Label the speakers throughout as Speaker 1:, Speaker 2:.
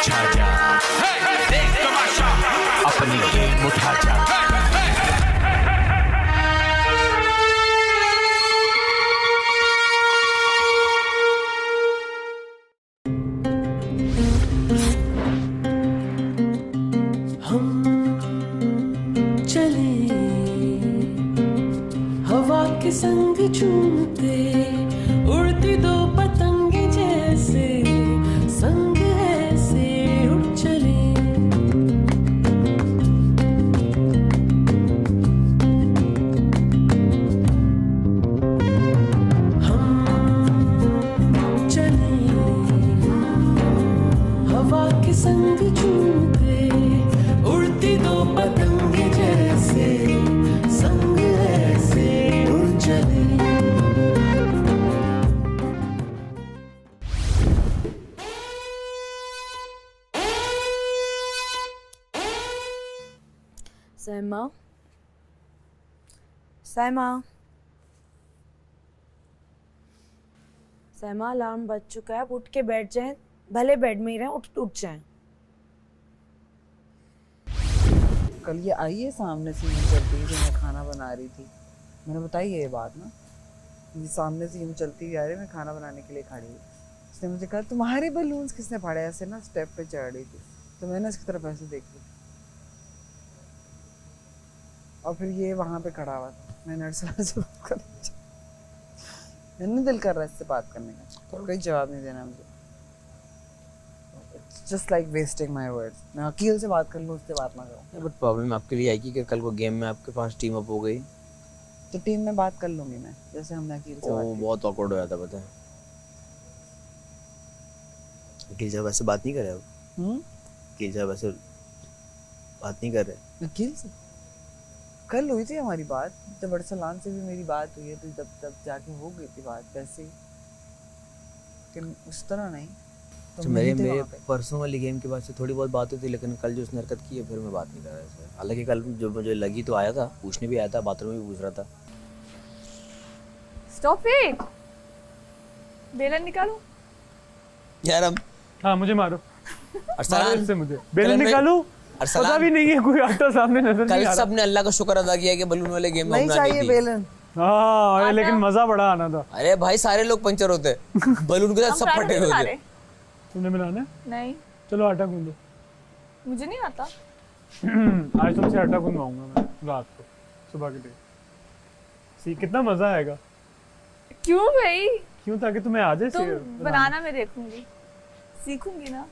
Speaker 1: छा जा, देख तमाशा, अपनी गेम उठा जा।
Speaker 2: हम चले हवा के संग झूमते, उड़ती दो पतंगे जैसे, संग ऐसे उड़ चले। हम चले हवा के संग झूमते, उड़ती दो पतंगे जैसे, संग ऐसे उड़ चले।
Speaker 3: सैमा, सैमा, सैमा, अलार्म बज चुका है, अब उठ के बैठ जाएं, भले बेड में ही रहें, उठ जाएं।
Speaker 4: कल ये आई है सामने से यूँ चलती हुई, जो मैं खाना बना रही थी, मैंने बताई है ये बात ना, ये सामने से यूँ चलती हुई आ रही, मैं खाना बनाने के लिए खड़ी हुई, उसने मुझे कहा तुम्हारे बलून्स किसने फाड़े, ऐसे ना स्टेप पे चढ़ रही थी, तो मैंने इसकी तरफ ऐसे देखी और फिर ये वहाँ पे खड़ा हुआ था, मैंने अर्चना से बात कर, मैंने दिल कर रहा है इससे बात करने का, कोई जवाब नहीं देना मुझे, just like wasting my words. मैं अकील से बात कर लूँ, उससे बात ना करूँ।
Speaker 5: बट प्रॉब्लम आपके लिए आएगी कि कल को गेम में आपके पास टीम अप हो गई
Speaker 4: तो टीम में बात कर लूंगी मैं, जैसे हमने अकील से बात की।
Speaker 5: बहुत ऑकवर्ड हो जाता, पता है। अकील साहब वैसे बात नहीं कर रहे अब। अकील साहब वैसे बात नहीं कर रहे।
Speaker 4: अकील से कल हुई थी हमारी बात, जब अरसलान से भी मेरी बात हुई है, तो तब जाके हो गई थी बात वैसे ही, लेकिन उस तरह नहीं।
Speaker 5: तो मेरे परसों वाली गेम के बाद से थोड़ी बहुत बात हुई थी, लेकिन कल जो उसने हरकत की है, फिर मैं बात नहीं कर रहा है। हालांकि कल जो मुझे लगी तो आया था, पूछने भी आया था, बाथरूम में भी पूछ रहा था।
Speaker 6: स्टॉप इट, बेलन निकालो
Speaker 5: यार हम
Speaker 7: हाँ मुझे मारो,
Speaker 5: अरसलान
Speaker 7: से मुझे बेलन निकालो, पता भी नहीं है कोई आता सामने नजर नहीं आ रहा।
Speaker 5: सबने अल्लाह का शुक्र अदा किया कि बलून वाले गेम में
Speaker 4: नहीं चाहिए बेलन।
Speaker 7: हाँ लेकिन मजा बड़ा आना था।
Speaker 5: अरे भाई सारे लोग पंचर होते, बलून के साथ सब फटे होते।
Speaker 7: तुमने मिलाना? नहीं। चलो आटा गूंदो।
Speaker 6: मुझे नहीं आता।
Speaker 7: आज तुमसे आटा गूंदवाऊंगा मैं रात को, सुबह के लिए। सी कितना मजा आएगा।
Speaker 6: क्यों भाई?
Speaker 7: क्यों? ताकि तुम्हें आ जाए।
Speaker 6: तुम बनाना में देखूंगी, सीखूंगी ना।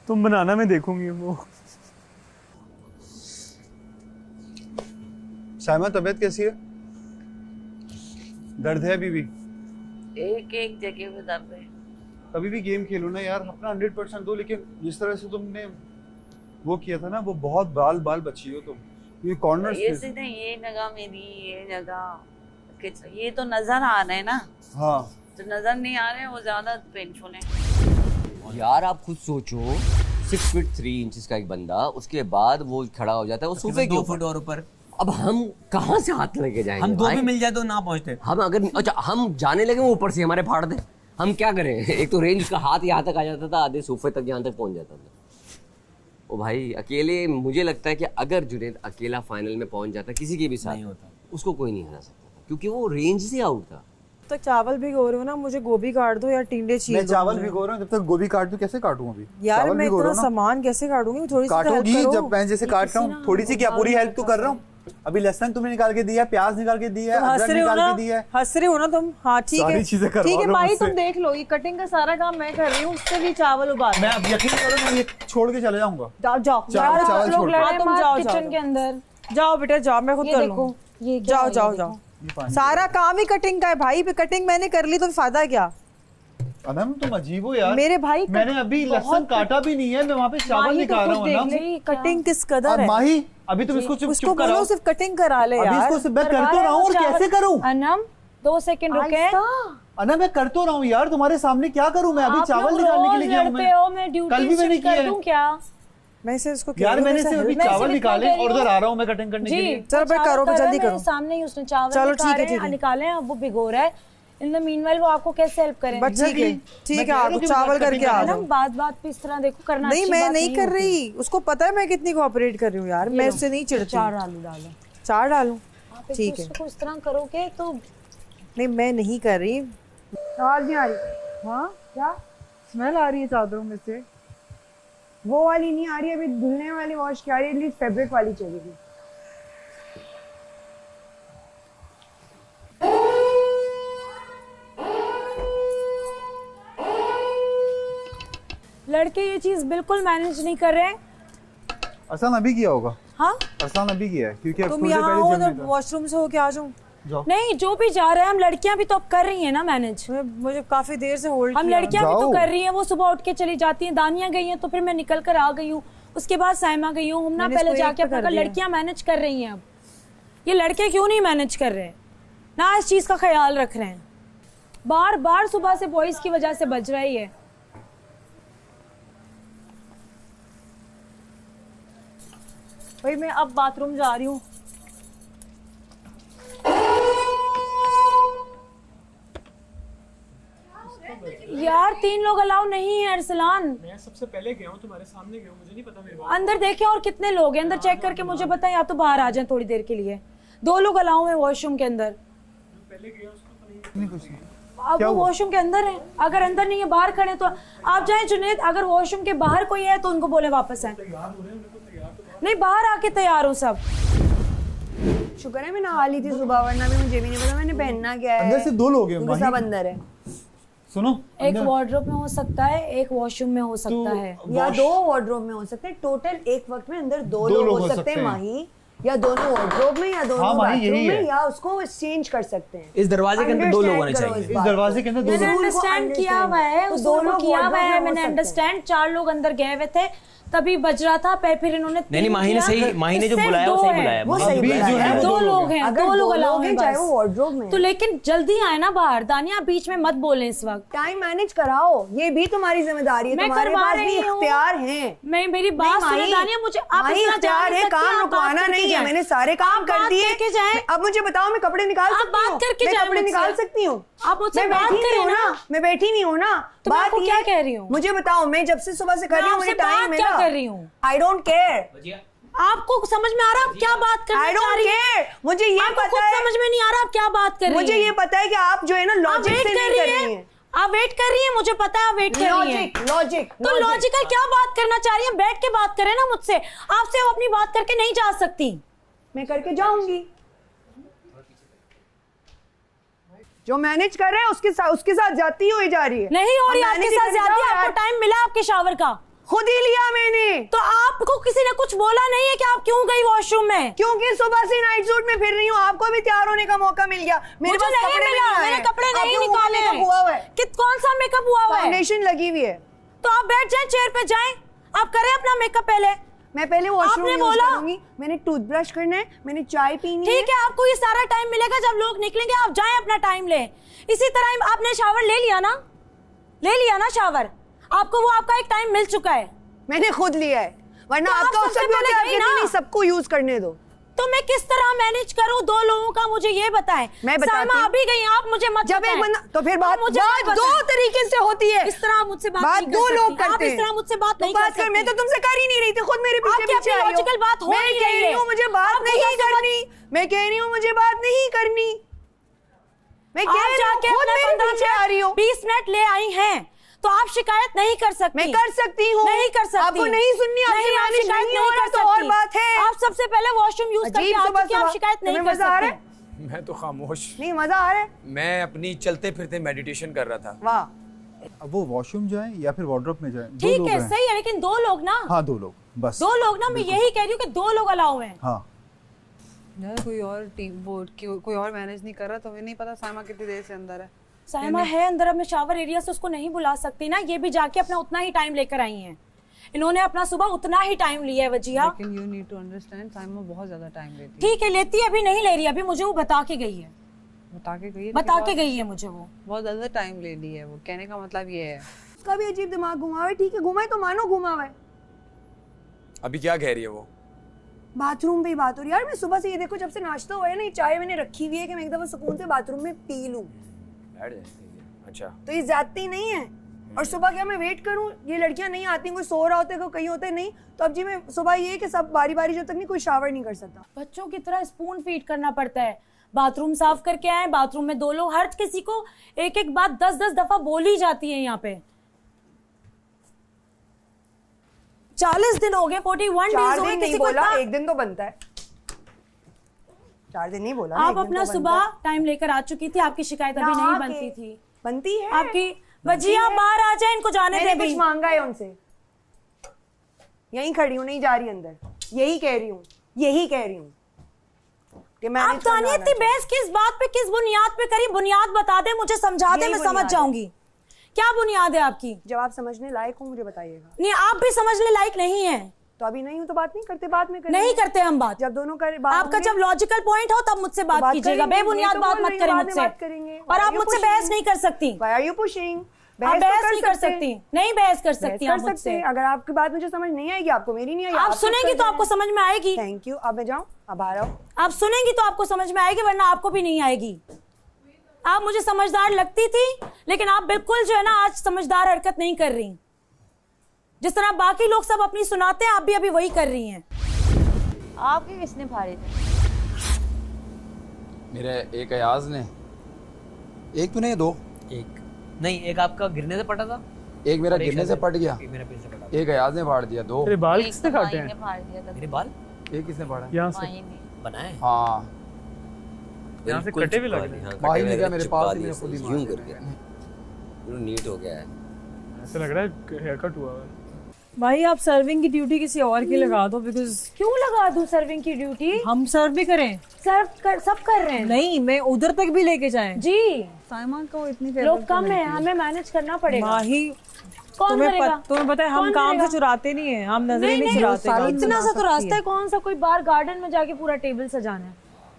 Speaker 7: तुम बनाना में देखूंगी वो।
Speaker 8: साइमा तबीयत कैसी है? दर्द है अभी भी?
Speaker 9: एक एक जगह पे दर्द है।
Speaker 8: कभी भी गेम खेलो ना यार, अपना 100% दो, लेकिन जिस तरह से तुमने वो किया था ना, वो बहुत बाल बची हो तुम। ये कॉर्नर
Speaker 9: ये सीधे ये जगह मेरी, ये जगह, ये तो नजर आ रहे हैं ना।
Speaker 8: हाँ
Speaker 9: जो नजर नहीं आ रहे हैं वो ज्यादा पेनफुल है।
Speaker 10: यार आप खुद सोचो, 6 फीट 3 इंचेस का एक बंदा, उसके बाद वो खड़ा हो जाता है, वो सोफे के
Speaker 5: 2 फुट और ऊपर।
Speaker 10: अब हम कहाँ से हाथ लेके जाएंगे?
Speaker 5: हम 2 भी मिल जाए तो ना पहुंचते।
Speaker 10: हम अगर अच्छा हम जाने लगे वो ऊपर से हमारे फाड़ दे, हम क्या करें? एक तो रेंज उसका हाथ यहाँ तक आ जाता था, आधे सोफे तक यहाँ तक पहुंच जाता था। ओ भाई अकेले, मुझे लगता है कि अगर जुनैद अकेला फाइनल में पहुंच जाता किसी के भी साथ, नहीं होता, उसको कोई नहीं हरा सकता था, क्योंकि वो रेंज से आउट था।
Speaker 3: तो चावल भिगो रहे हो ना, मुझे गोभी काट दो या टिंडे चीर दो।
Speaker 8: मैं चावल भिगो रहा हूँ, जब तक गोभी काट दूं कैसे काटूं अभी?
Speaker 3: यार मैं इतना सामान कैसे काटूंगी? थोड़ी सी
Speaker 8: काटूंगी जब मैं जैसे काट रहा हूँ, थोड़ी सी क्या पूरी हेल्प तो कर रहा हूँ। अभी लहसुन तुमने निकाल के दिया, प्याज निकाल के दिया, अदरक निकाल के दिया।
Speaker 3: हंस रहे हो ना तुम? हाँ ठीक है, ठीक है भाई, तुम देख लो, ये कटिंग का सारा काम मैं कर रही हूँ, उससे भी चावल उबाल।
Speaker 8: मैं अब यकीन करो, मैं ये छोड़ के चले जाऊंगा।
Speaker 3: जाओ जाओ
Speaker 8: चावल छोड़ के
Speaker 3: तुम जाओ किचन के अंदर, जाओ बेटा जाओ, मैं खुद कर लूंगी। जाओ जाओ जाओ, सारा काम ही कटिंग का है भाई, कटिंग मैंने कर ली तो फायदा क्या?
Speaker 8: अनम तुम अजीब हो यार।
Speaker 3: मेरे भाई
Speaker 8: मैंने अभी लहसुन काटा भी नहीं है, मैं वहाँ पे चावल निकाल रहा हूँ। अनम
Speaker 3: कटिंग किस कदर है
Speaker 8: माही, अभी तुम इसको चुप कराओ,
Speaker 3: सिर्फ कटिंग करा ले यार।
Speaker 8: अभी इसको सिर्फ मैं कर तो रहा हूँ, और कैसे करूँ?
Speaker 6: अनम 2 सेकंड रुके।
Speaker 8: अनम मैं कर तो रहा हूँ यार, तुम्हारे सामने क्या करूँ मैं? अभी चावल निकालने के लिए गया हूँ मैं, कल भी मैंने किया है।
Speaker 6: क्या
Speaker 3: मैं इसे इसको
Speaker 8: यार मैंने से अभी चावल निकाले और उधर आ रहा हूँ मैं कटिंग करने के लिए।
Speaker 3: चलो भाई करो, जल्दी करो।
Speaker 6: सामने ही उसने चावल
Speaker 3: चलो ठीक है
Speaker 6: निकाले हैं, अब वो भिगो रहा है। इन द मीनवाइल वो आपको कैसे हेल्प करें?
Speaker 3: बट ठीक है आप चावल करके आ जाओ।
Speaker 6: बात पे इस तरह देखो करना
Speaker 3: नहीं
Speaker 6: अच्छी
Speaker 3: मैं
Speaker 6: बात
Speaker 3: नहीं कर रही, उसको पता है मैं कितनी कोऑपरेट कर रही हूँ यार, मैं इससे नहीं चिढ़ती।
Speaker 6: 4 आलू डालो।
Speaker 3: 4 डालूं?
Speaker 6: आप
Speaker 3: ठीक है।
Speaker 6: इसको इस तरह करोगे तो
Speaker 3: नहीं मैं नहीं कर रही।
Speaker 4: आवाज नहीं आ रही? हाँ क्या स्मेल आ रही है चादरों में से? वो वाली नहीं आ रही, अभी धुलने वाली वॉश की आ रही है, एटलीस्ट फैब्रिक वाली चाहिए।
Speaker 6: लड़के ये चीज बिल्कुल मैनेज नहीं कर रहे हैं।
Speaker 8: अरसान अभी किया होगा।
Speaker 6: हाँ
Speaker 8: अरसान अभी किया है क्योंकि
Speaker 3: तुम यहाँ हो तो वॉशरूम से होके आ जाऊँ।
Speaker 6: नहीं जो भी जा रहे हैं हम लड़कियां भी तो अब कर रही हैं ना मैनेज।
Speaker 3: मुझे काफी देर से होल्ड
Speaker 6: हम लड़कियां भी तो कर रही हैं। वो सुबह उठ के चली जाती हैं, दानिया गई हैं तो फिर मैं निकल कर आ गई हूँ, उसके बाद साइमा गई हूँ, हम ना पहले जाके अपना लड़कियां मैनेज कर रही हैं। अब ये लड़के क्यों नहीं मैनेज कर रहे ना, इस चीज का ख्याल रख रहे हैं। बार बार सुबह से बॉयज की वजह से बज रही है। भाई मैं अब बाथरूम जा रही हूँ। यार 3 लोग अलाउ नहीं है अरसलान।
Speaker 7: मैं सबसे पहले गया हूँ, तुम्हारे सामने गया हूँ, मुझे नहीं पता मेरे बात।
Speaker 6: अंदर देखें और कितने लोग हैं, अंदर चेक करके मुझे बताएं, या तो बाहर आ जाएं थोड़ी देर के लिए। 2 लोग अलाउ हैं वॉशरूम के अंदर।
Speaker 7: पहले गया उसको नहीं कुछ नहीं।
Speaker 6: अब वो वॉशरूम के अंदर है, अगर अंदर नहीं है बाहर खड़े तो आप जाएं जुनैद। अगर वॉशरूम के बाहर कोई है तो उनको बोले वापस आए। नहीं बाहर आके तैयार हो सब।
Speaker 4: शुक्र है मैं नहा ली थी सुबह, वरना भी मुझे भी नहीं पता मैंने पहनना क्या है।
Speaker 8: अंदर से 2 लोग हैं,
Speaker 4: सब अंदर है।
Speaker 8: सुनो
Speaker 6: एक वार्डरोब में हो सकता है, एक वॉशरूम में हो सकता है,
Speaker 4: या 2 वार्डरोब में हो सकते हैं। टोटल एक वक्त में अंदर 2 लोग हो सकते हैं माही, या दोनों वार्डरोब में या दोनों बाथरूम में, या उसको एक्सचेंज कर सकते हैं।
Speaker 5: इस दरवाजे के अंदर 2 लोग होने चाहिए।
Speaker 8: इस दरवाजे के अंदर 2
Speaker 6: मैंने
Speaker 8: लोग।
Speaker 6: अंडरस्टैंड किया हुआ है, उसको किया हुआ है मैंने अंडरस्टैंड। 4 लोग अंदर गए हुए थे तभी बज रहा था, फिर इन्होंने
Speaker 5: नहीं माही ने सही, माही ने जो बुलाया वो सही बुलाया।
Speaker 4: वो सही बुलाया।
Speaker 6: 2 लोग हैं, 2 लोग अलाउ हैं,
Speaker 4: चाहे वो वार्डरोब में।
Speaker 6: तो लेकिन जल्दी आए ना बाहर। दानिया बीच में मत बोलें इस वक्त।
Speaker 4: टाइम मैनेज कराओ, ये भी तुम्हारी जिम्मेदारी है।
Speaker 6: मैं
Speaker 4: तुम्हारे
Speaker 6: करवा
Speaker 4: पास
Speaker 6: रही
Speaker 4: भी
Speaker 6: हूँ।
Speaker 4: इख्तियार है।
Speaker 6: मैं मेरी बात सुनो दानिया, मुझे आप इतना
Speaker 4: इख्तियार है, काम रुकवाना नहीं है। मैंने सारे काम कर दिए। अब मुझे बताओ मैं कपड़े निकाल सकती हूँ?
Speaker 6: बात करके
Speaker 4: मैं कपड़े निकाल सकती हूँ?
Speaker 6: आप मुझसे बात करें ना।
Speaker 4: मैं बैठी नहीं हूँ ना।
Speaker 6: तो मैं आपको क्या कह रही हूँ?
Speaker 4: मुझे बताओ, मैं जब से सुबह से कर रही हूँ मुझे टाइम मिला।
Speaker 6: क्या कर रही हूँ?
Speaker 4: I don't care.
Speaker 6: आपको समझ में आ रहा है आप क्या बात कर रही हैं?
Speaker 4: I don't care। मुझे ये पता है,
Speaker 6: समझ में नहीं आ रहा आप क्या बात कर रही हैं।
Speaker 4: मुझे ये पता है कि आप जो है ना लॉजिक से नहीं कर रही हैं।
Speaker 6: आप वेट कर रही हैं, मुझे पता है आप वेट कर रही हैं।
Speaker 4: लॉजिक
Speaker 6: तो लॉजिकल क्या बात करना चाह रही हैं? बैठ के बात करें ना मुझसे। आपसे अपनी बात करके नहीं जा सकती।
Speaker 4: मैं करके जाऊंगी। जो मैनेज कर रहे हैं उसके साथ जाती हुई जा रही है।
Speaker 6: नहीं हो रही आपके साथ ज्यादती। आपको टाइम मिला आपके शावर का?
Speaker 4: खुद ही लिया मैंने।
Speaker 6: तो आपको किसी ने कुछ बोला नहीं है कि आप क्यों गई वॉशरूम में?
Speaker 4: क्योंकि सुबह से नाइट सूट में फिर रही हूँ, आपको भी तैयार होने का मौका मिल गया।
Speaker 6: मुझे नहीं मिला, मैंने कपड़े नहीं निकाले। कौन सा मेकअप हुआ हुआ है?
Speaker 4: फाउंडेशन लगी हुई है।
Speaker 6: तो आप बैठ जाएं, चेयर पे जाएं, आप करें अपना मेकअप पहले।
Speaker 4: मैं पहले वॉशरूम
Speaker 6: आपने
Speaker 4: यूज
Speaker 6: बोला
Speaker 4: करूंगी, मैंने टूथब्रश करना है, मैंने चाय पीनी है।
Speaker 6: ठीक है, आपको ये सारा टाइम मिलेगा जब लोग निकलेंगे, आप जाएं अपना टाइम लें। इसी तरह आपने शावर ले लिया ना, ले लिया ना शावर? आपको वो आपका एक टाइम मिल चुका है।
Speaker 4: मैंने खुद लिया है, वरना आपका उससे पहले नहीं, सबको यूज करने दो।
Speaker 6: तो मैं किस तरह मैनेज करूं 2 लोगों का, मुझे ये बताएं।
Speaker 4: मैं बताती हूं।
Speaker 6: अभी गई आप मुझे मत
Speaker 4: जब एक बंदा तो फिर बात 2 तरीके से होती है।
Speaker 6: इस तरह मुझसे बात नहीं कर
Speaker 4: 2 लोग
Speaker 6: सकती।
Speaker 4: करते हैं।
Speaker 6: इस तरह मुझसे बात नहीं
Speaker 4: कर सकती। मैं तो तुमसे कर ही नहीं रही थी, खुद मेरे पीछे पीछे आई हो।
Speaker 6: लॉजिकल बात हो नहीं रही है।
Speaker 4: मुझे बात नहीं करनी। मैं कह रही हूँ मुझे बात नहीं करनी। मैं कह रही हूँ खुद मेरे पीछे आ रही हो।
Speaker 6: 20 मिनट ले आई हैं तो आप शिकायत नहीं कर सकती।
Speaker 4: मैं कर सकती हूँ।
Speaker 6: नहीं कर सकती।
Speaker 4: आपको नहीं सुननी, आपसे मैनेज नहीं हो रहा तो और बात है।
Speaker 6: आप सबसे पहले वॉशरूम यूज करके आ चुकी हैं, आप शिकायत नहीं कर सकती।
Speaker 11: मैं तो खामोश।
Speaker 4: नहीं मजा आ रहा है।
Speaker 11: मैं अपनी चलते फिरते मेडिटेशन कर रहा था।
Speaker 4: वाह।
Speaker 8: अब वो वॉशरूम जाएं या फिर वार्डरोब में जाएं?
Speaker 6: ठीक है, सही है, लेकिन 2 लोग ना।
Speaker 8: हाँ 2 लोग बस।
Speaker 6: 2 लोग ना, मैं यही कह रही हूँ कि 2 लोग अलाउ हैं।
Speaker 8: हाँ
Speaker 4: यार कोई और टीम कोई और मैनेज नहीं कर रहा, तो हमें नहीं पता साइमा कितनी देर से अंदर है।
Speaker 6: साइमा है अंदर, अब मैं शावर एरिया से उसको नहीं बुला सकती ना। ये भी जाके अपना उतना ही टाइम लेकर आई हैं। इन्होंने अपना सुबह उतना ही टाइम लिया है वजिया।
Speaker 4: लेकिन you need to understand Saima बहुत ज्यादा टाइम लेती है।
Speaker 6: ठीक है, लेती है, अभी नहीं ले रही, अभी मुझे वो बता के गई है।
Speaker 4: बता के गई है
Speaker 6: मुझे वो
Speaker 4: बहुत ज्यादा टाइम ले ली है। वो कहने का मतलब ये है उसका भी अजीब दिमाग घुमा है। ठीक है घुमाए तो मानो घुमा है।
Speaker 11: अभी क्या कह रही है वो?
Speaker 4: बाथरूम पे ही बात हो रही है। यार मैं सुबह से ये देखो जब से नाश्ता हुआ है ना, ये चाय मैंने रखी हुई है कि मैं एक दफा सुकून से बाथरूम में पी लूं।
Speaker 11: बैठ जाए। अच्छा
Speaker 12: तो ये ज्यादती नहीं है। और सुबह क्या मैं वेट करूं, ये लड़कियां नहीं आती, कोई सो रहा होते, कोई कहीं होते नहीं, तो अब जी मैं सुबह ये कि सब बारी बारी जब तक नहीं कोई शावर नहीं कर सकता।
Speaker 6: बच्चों की तरह स्पून फीड करना पड़ता है। बाथरूम साफ करके आए, बाथरूम में 2 लोग, हर किसी को एक एक बात 10-10 दफा बोली जाती है यहाँ पे। 40 दिन हो गए, 41 डेज हो गए, किसी को
Speaker 12: बोला एक दिन तो बनता है, 4 दिन नहीं बोला।
Speaker 6: आप अपना सुबह टाइम लेकर आ चुकी थी, आपकी शिकायत अभी नहीं बनती थी।
Speaker 12: बनती है
Speaker 6: आपकी भजिया, बाहर आ जाए, इनको जाने दे।
Speaker 12: कुछ मांगा है उनसे, यहीं खड़ी हूँ, नहीं जा रही अंदर, यही कह रही हूँ, यही कह रही हूँ।
Speaker 6: आप तानिया इतनी बहस किस बात पे, किस बुनियाद पे करी? बुनियाद बता दे मुझे, समझा दे, मैं समझ जाऊंगी। क्या बुनियाद है आपकी?
Speaker 12: जब आप समझने लायक हो मुझे बताइएगा।
Speaker 6: नहीं, आप भी समझने लायक नहीं है
Speaker 12: तो अभी नहीं हूँ तो बात नहीं करते, बाद में करेंगे।
Speaker 6: नहीं करते हम बात,
Speaker 12: जब दोनों कर
Speaker 6: आपका जब लॉजिकल पॉइंट हो तब मुझसे बात कीजिएगा। बेबुनियाद बात मत करें मुझसे, और आप मुझसे बहस नहीं कर सकती।
Speaker 12: बहस
Speaker 6: नहीं कर सकती, नहीं बहस कर सकती आप मुझसे।
Speaker 12: अगर आपकी बात मुझे समझ नहीं आएगी, आपको मेरी नहीं आएगी,
Speaker 6: आप सुनेंगी तो आपको समझ में आएगी।
Speaker 12: Thank you. अब मैं जाऊँ, अब आ रहा हूँ।
Speaker 6: आप सुनेंगी तो आपको समझ में आएगी, वरना आपको भी नहीं आएगी। आप मुझे समझदार लगती थी, लेकिन आप बिल्कुल जो है ना आज समझदार हरकत नहीं कर रही। जिस तरह बाकी लोग सब अपनी सुनाते हैं, आप भी अभी वही कर रही हैं।
Speaker 9: आपके किसने फाड़े थे?
Speaker 11: मेरे एक अयाज ने,
Speaker 13: एक तो नहीं 2,
Speaker 5: एक नहीं, एक आपका गिरने से पटा था,
Speaker 11: एक मेरा गिरने से पट गया,
Speaker 5: मेरा पीछे पटा,
Speaker 11: एक अयाज ने फाड़ दिया। 2
Speaker 7: तेरे बाल किसने काटे हैं?
Speaker 5: मेरे बाल
Speaker 11: एक किसने फाड़ा?
Speaker 7: यहाँ से
Speaker 5: बनाए।
Speaker 11: हाँ
Speaker 7: यहाँ से कटे भी लग रहे हैं।
Speaker 11: भाई ने क्या मेरे पास ही खुद ही
Speaker 10: यूं करके नीट हो गया है।
Speaker 7: ऐसा लग रहा है हेयर कट हुआ है।
Speaker 3: भाई आप सर्विंग की ड्यूटी किसी और की लगा दो, बिकॉज
Speaker 6: क्यों लगा दूं सर्विंग की ड्यूटी?
Speaker 3: हम सर्व भी करें,
Speaker 6: सब कर रहे हैं।
Speaker 3: नहीं, मैं उधर तक भी लेके जाएं।
Speaker 6: जी
Speaker 3: साइमा को इतनी
Speaker 6: लोग कम है, हमें मैनेज करना पड़ेगा।
Speaker 3: माही
Speaker 6: कौन करेगा?
Speaker 3: तुम्हें पता है हम काम से चुराते नहीं है, हम नजरें नहीं चुराते।
Speaker 6: इतना सा तो रास्ता है, कौन सा कोई बाहर गार्डन में जाके पूरा टेबल सजाना है?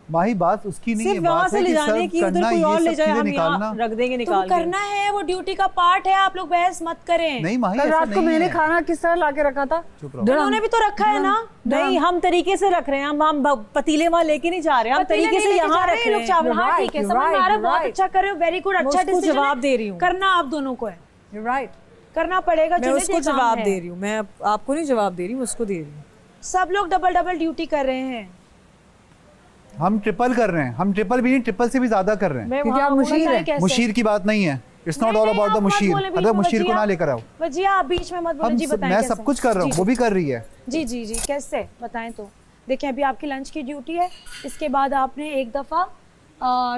Speaker 8: माही बात उसकी नहीं है,
Speaker 3: सिर्फ वहाँ से ले जाने की, उधर कोई और ले जाए, हम यहाँ रख देंगे निकाल के।
Speaker 6: करना है, वो ड्यूटी का पार्ट है, आप लोग बहस मत करें।
Speaker 8: नहीं माही,
Speaker 12: कल रात को मैंने खाना किस तरह लाके रखा था?
Speaker 6: उन्होंने भी तो रखा है ना।
Speaker 3: नहीं, हम तरीके से रख रहे हैं, हम पतीले वहाँ लेके नहीं जा रहे हैं, हम तरीके से यहाँ रख रहे हैं।
Speaker 6: चावल, हाँ ठीक है, समझ में आ रहा है, बहुत अच्छा कर रहे हो, वेरी गुड, अच्छा डिसीजन।
Speaker 3: जवाब दे रही हूँ,
Speaker 6: करना आप दोनों को है,
Speaker 3: राइट,
Speaker 6: करना पड़ेगा।
Speaker 3: मैं उसको जवाब दे रही हूँ, मैं आपको नहीं जवाब दे रही हूँ, उसको दे रही हूँ।
Speaker 6: सब लोग डबल ड्यूटी कर रहे हैं।
Speaker 8: हम ट्रिपल कर रहे हैं, हम ट्रिपल भी नहीं, ट्रिपल से भी ज्यादा कर रहे हैं।
Speaker 12: क्योंकि आप मुशीर है।
Speaker 8: मुशीर की बात नहीं है, it's not all about the Mushir. अगर मुशीर को ना लेकर आओ,
Speaker 6: वजिया आप बीच में मत बोलो जी, बताएं।
Speaker 8: मैं सब कुछ कर रहा हूँ, वो भी कर रही है।
Speaker 6: जी जी जी, कैसे बताएं तो। देखिए अभी आपकी लंच की ड्यूटी है, इसके बाद आपने एक दफा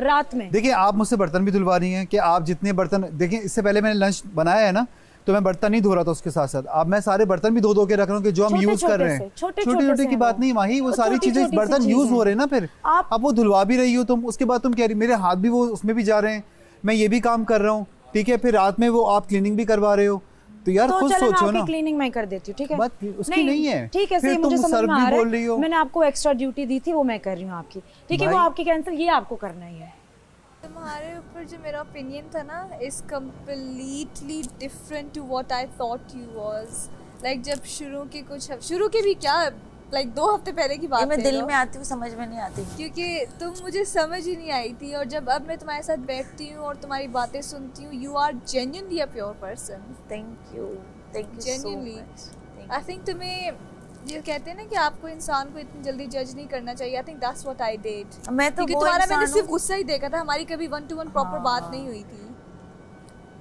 Speaker 6: रात में,
Speaker 8: देखिए आप मुझसे बर्तन भी धुलवा रही हैं कि आप जितने बर्तन, देखिए इससे पहले मैंने लंच बनाया है ना, तो मैं बर्तन नहीं धो रहा था उसके साथ साथ, अब मैं सारे बर्तन भी धो के रख रहा हूँ कि जो हम यूज कर रहे हैं। छोटे छोटे की बात नहीं माही, वो सारी चीजें बर्तन यूज हो रहे हैं ना, फिर आप वो धुलवा भी रही हो तुम, उसके बाद तुम कह रही मेरे हाथ भी वो उसमें भी जा रहे हैं, मैं ये भी काम कर रहा हूँ, ठीक है, फिर रात में वो आप क्लीनिंग भी करवा रहे हो, तो यार खुद सोचो ना।
Speaker 6: क्लीनिंग मैं कर देती हूँ, ठीक है,
Speaker 8: बात उसकी नहीं है,
Speaker 6: ठीक है,
Speaker 8: फिर
Speaker 6: मुझे
Speaker 8: तुम
Speaker 6: समझ में आ रहा है। मैंने आपको एक्स्ट्रा ड्यूटी दी थी, वो मैं कर रही हूँ आपकी, ठीक है, वो आपकी कैंसिल, ये आपको करना ही है।
Speaker 14: तुम्हारे ऊपर जो मेरा ओपिनियन था ना, is completely different to what I thought you was. Like जब शुरू के भी क्या, लाइक 2 हफ्ते पहले की बात
Speaker 9: मैं दिल में आती हूँ, समझ में नहीं आती,
Speaker 14: क्योंकि तुम मुझे समझ ही नहीं आई थी। और जब अब मैं तुम्हारे साथ बैठती हूँ और तुम्हारी बातें सुनती हूँ, you are genuinely a pure person.
Speaker 9: Thank you
Speaker 14: genuinely. I think तुम्हें ये कहते हैं ना कि आपको इंसान को इतनी जल्दी जज नहीं करना चाहिए। I think that's what I did.
Speaker 9: मैं तो
Speaker 14: क्योंकि तुम्हारा मैंने सिर्फ गुस्सा ही देखा था, हमारी कभी 1-to-1 प्रॉपर बात नहीं हुई थी,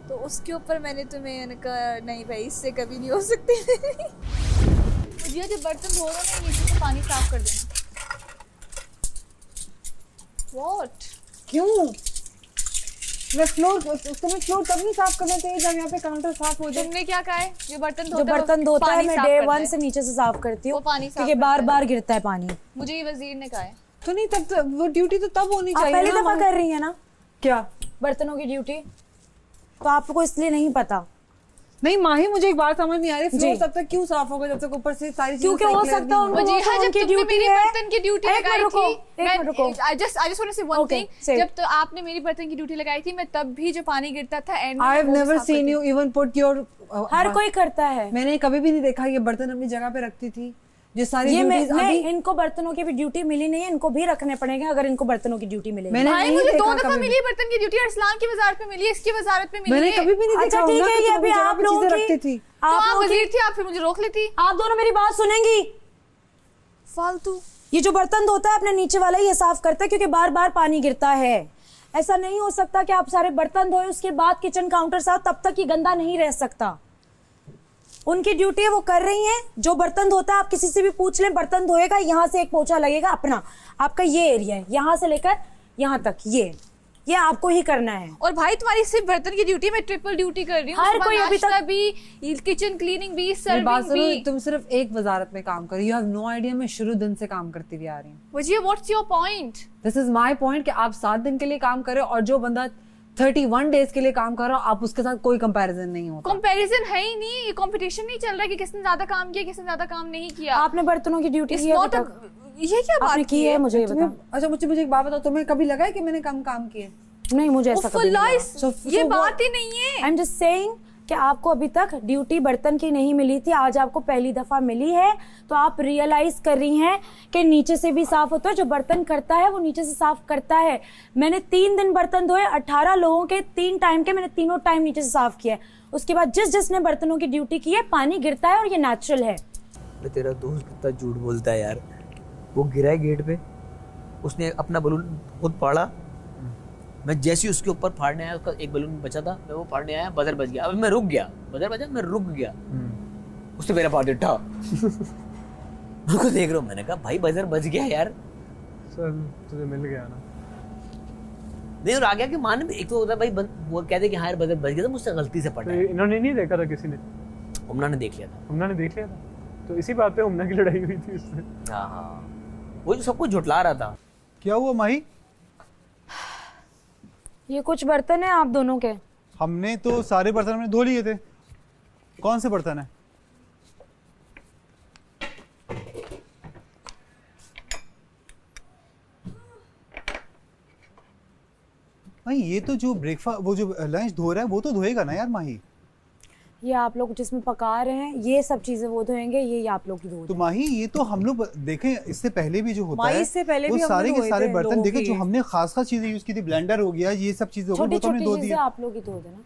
Speaker 14: तो उसके ऊपर मैंने तुम्हें कहा नहीं भाई इससे कभी नहीं हो सकती। मुझे जो बर्तन धो रहा ना, नीचे से पानी साफ कर देना। व्हाट?
Speaker 12: क्यों? मैं फ्लोर तब नहीं साफ करना चाहिए जब यहाँ पे काउंटर साफ हो जाए।
Speaker 14: तुमने क्या कहा है? जो बर्तन
Speaker 6: धोता है मैं डे 1 से नीचे से साफ करती हूँ, क्योंकि बार गिरता है पानी।
Speaker 14: मुझे ये वजीर ने कहा है।
Speaker 12: तो नहीं, तब वो ड्यूटी तो तब होनी चाहिए।
Speaker 6: पहली दफा कर रही है ना
Speaker 12: क्या
Speaker 6: बर्तनों की ड्यूटी, तो आपको इसलिए नहीं पता।
Speaker 12: नहीं माही, मुझे एक बात समझ नहीं आ रही, फ्लोर तब तक क्यों साफ होगा जब तक ऊपर से सारी चीजें,
Speaker 6: क्योंकि हो सकता है उनको
Speaker 14: जब तुमने मेरी बर्तन की ड्यूटी लगाई थी,
Speaker 6: I
Speaker 14: just want to say one thing, जब तो आपने मेरी बर्तन की ड्यूटी लगाई थी, मैं तब भी जो पानी गिरता था and
Speaker 12: I have never seen you even put your
Speaker 6: हर कोई करता है।
Speaker 12: मैंने कभी भी नहीं देखा ये बर्तन अपनी जगह पे रखती थी,
Speaker 3: जो सारी
Speaker 6: ये
Speaker 3: duties
Speaker 6: नहीं,
Speaker 3: अभी
Speaker 6: इनको बर्तनों की भी ड्यूटी मिली नहीं है, इनको भी रखने पड़ेंगे अगर इनको बर्तनों की ड्यूटी मिलेगी।
Speaker 3: मैंने
Speaker 14: भाई
Speaker 3: नहीं
Speaker 14: मुझे
Speaker 3: देखा
Speaker 14: 2 दफा
Speaker 3: कभी
Speaker 14: मिली है बर्तन की ड्यूटी, अरसलान की वजारत में मिली है, इसकी वजारत में मिली
Speaker 3: मैंने
Speaker 14: है।
Speaker 3: कभी भी नहीं देखा।
Speaker 6: अच्छा ठीक है, ये अभी
Speaker 3: जगह
Speaker 6: आप
Speaker 3: पे
Speaker 6: लोगों
Speaker 3: चीजें
Speaker 6: की
Speaker 3: रखती थी।
Speaker 14: तो
Speaker 6: आप
Speaker 14: आप
Speaker 6: लोगों
Speaker 14: वजीर
Speaker 6: की
Speaker 14: थी, आप फिर मुझे रोक लेती।
Speaker 6: आप दोनों मेरी बात सुनेंगी।
Speaker 14: फालतू
Speaker 6: ये जो बर्तन धोता है अपने नीचे वाला ये साफ करता है, क्योंकि बार बार पानी गिरता है। ऐसा नहीं हो सकता कि आप सारे बर्तन धोए उसके बाद किचन काउंटर साफ, तब तक ये गंदा नहीं रह सकता। उनकी ड्यूटी है, वो कर रही हैं। जो बर्तन धोता है आप किसी से भी पूछ लें, बर्तन धोएगा, यहाँ से एक पोछा लगेगा अपना, आपका ये एरिया है, यहाँ से लेकर यहाँ तक ये आपको ही करना है।
Speaker 14: और भाई तुम्हारी सिर्फ बर्तन की ड्यूटी, मैं ट्रिपल ड्यूटी कर रही हूँ।
Speaker 6: हर कोई अभी तक
Speaker 14: भी, किचन क्लीनिंग भी,
Speaker 3: मेरी बात
Speaker 14: सर्विंग
Speaker 3: सुनो,
Speaker 14: भी।
Speaker 3: तुम सिर्फ एक वजारत में काम करो। यू हैव नो आइडिया, मैं शुरू दिन से काम करती हुई आ रही हूँ।
Speaker 14: वजीर what's your point?
Speaker 3: This is my point कि आप 7 दिन के लिए काम कर रहे हो और जो बंदा 31 डेज के लिए काम कर रहा हो, आप उसके साथ कोई कंपैरिजन नहीं होता।
Speaker 14: कंपैरिजन है ही नहीं, ये कंपटीशन नहीं चल रहा कि किसने ज्यादा काम किया, किसने ज्यादा काम नहीं किया।
Speaker 6: आपने बर्तनों की ड्यूटी की है अभी तक?
Speaker 14: ये क्या बात
Speaker 6: की है? मुझे
Speaker 3: तुम्हें अच्छा मुझे एक बात बताओ, तुम्हें कभी लगा है कि मैंने कम काम किए?
Speaker 6: नहीं, मुझे ऐसा कभी नहीं लगा।
Speaker 14: ये बात ही नहीं है।
Speaker 6: आई एम जस्ट सेइंग कि आपको अभी तक ड्यूटी बर्तन की नहीं मिली थी, आज आपको पहली दफा मिली है, तो आप रियलाइज कर रही हैं कि नीचे से भी साफ होता है। जो बर्तन करता है वो नीचे से साफ करता है। मैंने 3 दिन बर्तन धोए, 18 लोगों के 3 टाइम के, मैंने तीनों टाइम नीचे से साफ किया है। उसके बाद जिसने बर्तनों की ड्यूटी की है, पानी गिरता है और ये नेचुरल है।
Speaker 5: तेरा दोस्त कितना झूठ बोलता है यार। वो गिरा है गेट पे, उसने अपना बलून खुद फाड़ा। मैं जैसे ही उसके ऊपर फाड़ने आया, उसका एक बलून बचा था, मैं वो फाड़ने आया, बजर बज गया। अब मैं रुक गया, बजर बजा, मैं रुक गया, उसने मेरा फाड़ दिया। मैं को देख रहा हूँ, मैंने कहा भाई बजर बज गया यार।
Speaker 7: सर तुझे मिल गया ना?
Speaker 5: नहीं, और आ गया कि मान एक तो होता है भाई, वो कहते कि हाँ यार बजर बज गया था, मुझसे गलती से पड़ा।
Speaker 7: इन्होंने नहीं देखा था किसी ने?
Speaker 5: उमना ने देख लिया था।
Speaker 7: उमना ने देख लिया था, तो इसी बात पे उमना की लड़ाई हुई थी उससे।
Speaker 5: हाँ, वो जो सबको झुटला रहा था।
Speaker 8: क्या हुआ माही?
Speaker 6: ये कुछ बर्तन है आप दोनों के।
Speaker 8: हमने तो सारे बर्तन हमने धो लिए थे। कौन से बर्तन है? भाई ये तो जो ब्रेकफास्ट, वो जो लंच धो रहा है वो तो धोएगा ना यार माही।
Speaker 6: ये आप लोग जिसमें पका रहे हैं ये सब चीजें वो धोएंगे, ये आप लोग की धो।
Speaker 8: तो माही ये तो हम लोग देखें, इससे पहले भी जो होता है
Speaker 3: इससे पहले
Speaker 8: वो
Speaker 3: भी
Speaker 8: सारे के सारे बर्तन देखे, जो
Speaker 3: के।
Speaker 8: हमने खास चीजें यूज की थी, ब्लेंडर हो गया, ये सब चीजें हो गई, वो तो हमने धो दिया।
Speaker 6: आप लोग ही धो देना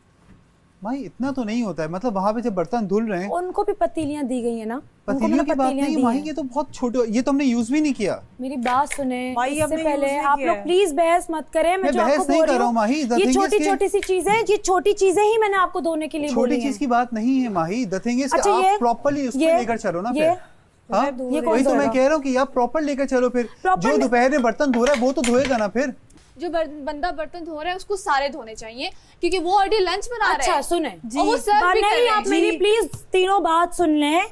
Speaker 8: भाई। इतना तो नहीं होता है, मतलब वहाँ पे जब बर्तन धुल रहे हैं
Speaker 6: उनको भी पतीलियां दी गई है ना।
Speaker 8: पतीलियों की बात नहीं माही, ये तो बहुत छोटे, ये तो हमने यूज भी नहीं किया।
Speaker 6: मेरी बात सुने,
Speaker 3: भाई
Speaker 6: इससे पहले आप लोग प्लीज बहस मत करें। मैं जो आपको
Speaker 8: बहस नहीं कर रहा हूँ माही।
Speaker 6: ये छोटी छोटी सी चीजें, ये छोटी चीजें ही मैंने आपको धोने के लिए बोली
Speaker 8: छोटी चीज की बात नहीं है माही। द थिंग इज
Speaker 6: अच्छा,
Speaker 8: आप प्रॉपर्ली उसको लेकर चलो ना फिर। हाँ, वही तो मैं कह रहा हूँ कि आप प्रॉपर लेकर चलो फिर। जो दोपहर में बर्तन धो रहा है वो तो धोएगा ना फिर।
Speaker 14: जो बंदा बर्तन धो रहा है उसको सारे धोने चाहिए, क्योंकि वो ऑलरेडी लंच बना रहा है।
Speaker 6: अच्छा सुने,
Speaker 14: वो सर्व भी कर रहे हैं।
Speaker 6: आप मेरी प्लीज तीनों बात सुन लें।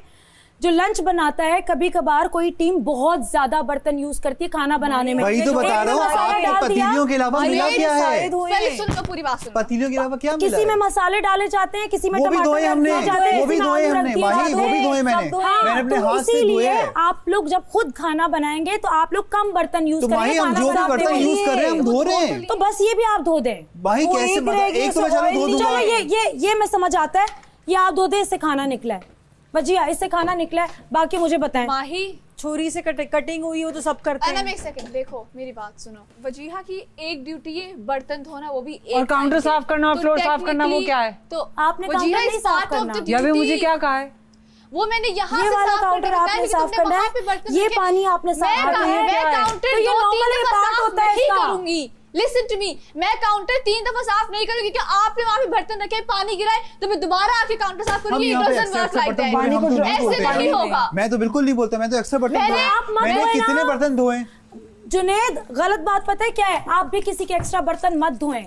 Speaker 6: जो लंच बनाता है, कभी कभार कोई टीम बहुत ज्यादा बर्तन यूज करती है खाना बनाने में।
Speaker 8: वही तो बता रहा हूँ, आपके पतीलियों के अलावा मिला क्या है?
Speaker 14: पहले सुनो, पूरी बात सुनो।
Speaker 8: पतीलियों के अलावा क्या मिला?
Speaker 6: किसी में मसाले डाले जाते हैं, किसी में
Speaker 8: वो भी धोए हमने, वो भी धोए हमने माही, वो भी धोए मैंने अपने हाथ से धोए।
Speaker 6: आप लोग जब खुद खाना बनाएंगे तो आप लोग कम बर्तन यूज करेंगे।
Speaker 8: माही हम जो भी बर्तन यूज कर रहे हैं हम धो रहे हैं,
Speaker 6: तो बस ये भी आप धो दें।
Speaker 8: माही कैसे? एक तो मैं चलो धो दूंगा।
Speaker 6: ये मैं समझ आता है, ये आप धो दे, इससे खाना निकला है। वजिया इससे खाना निकला है, बाकी मुझे बताएं।
Speaker 14: माही
Speaker 3: छुरी से कटिंग हुई हो तो सब करते हैं।
Speaker 14: एक सेकंड देखो, मेरी बात सुनो। वजीहा की एक ड्यूटी है बर्तन धोना, वो भी एक।
Speaker 3: और काउंटर साफ करना और फ्लोर साफ करना वो क्या है?
Speaker 14: तो
Speaker 6: आपने काउंटर नहीं साफ करना।
Speaker 3: या भी मुझे क्या कहा है?
Speaker 14: वो मैंने यहाँ
Speaker 6: ये वाला काउंटर आपने साफ करना है, ये पानी आपने साफ करना है।
Speaker 14: मैं काउंटर 2-3 दफा साफ नहीं करूंगी। लिसन टू मी, मैं काउंटर 3 दफा साफ नहीं करूंगी क्योंकि आपने वहां पे बर्तन रखे, पानी गिराए, तो मैं दोबारा आके काउंटर साफ करूंगी। It doesn't work like that. ऐसे नहीं होगा।
Speaker 8: मैं तो बिल्कुल नहीं बोलता, मैं तो अक्सर बर्तन धोए। मैंने कितने बर्तन धोए?
Speaker 6: जुनेद, गलत बात पता है क्या है? आप भी किसी के एक्स्ट्रा बर्तन मत धोएं।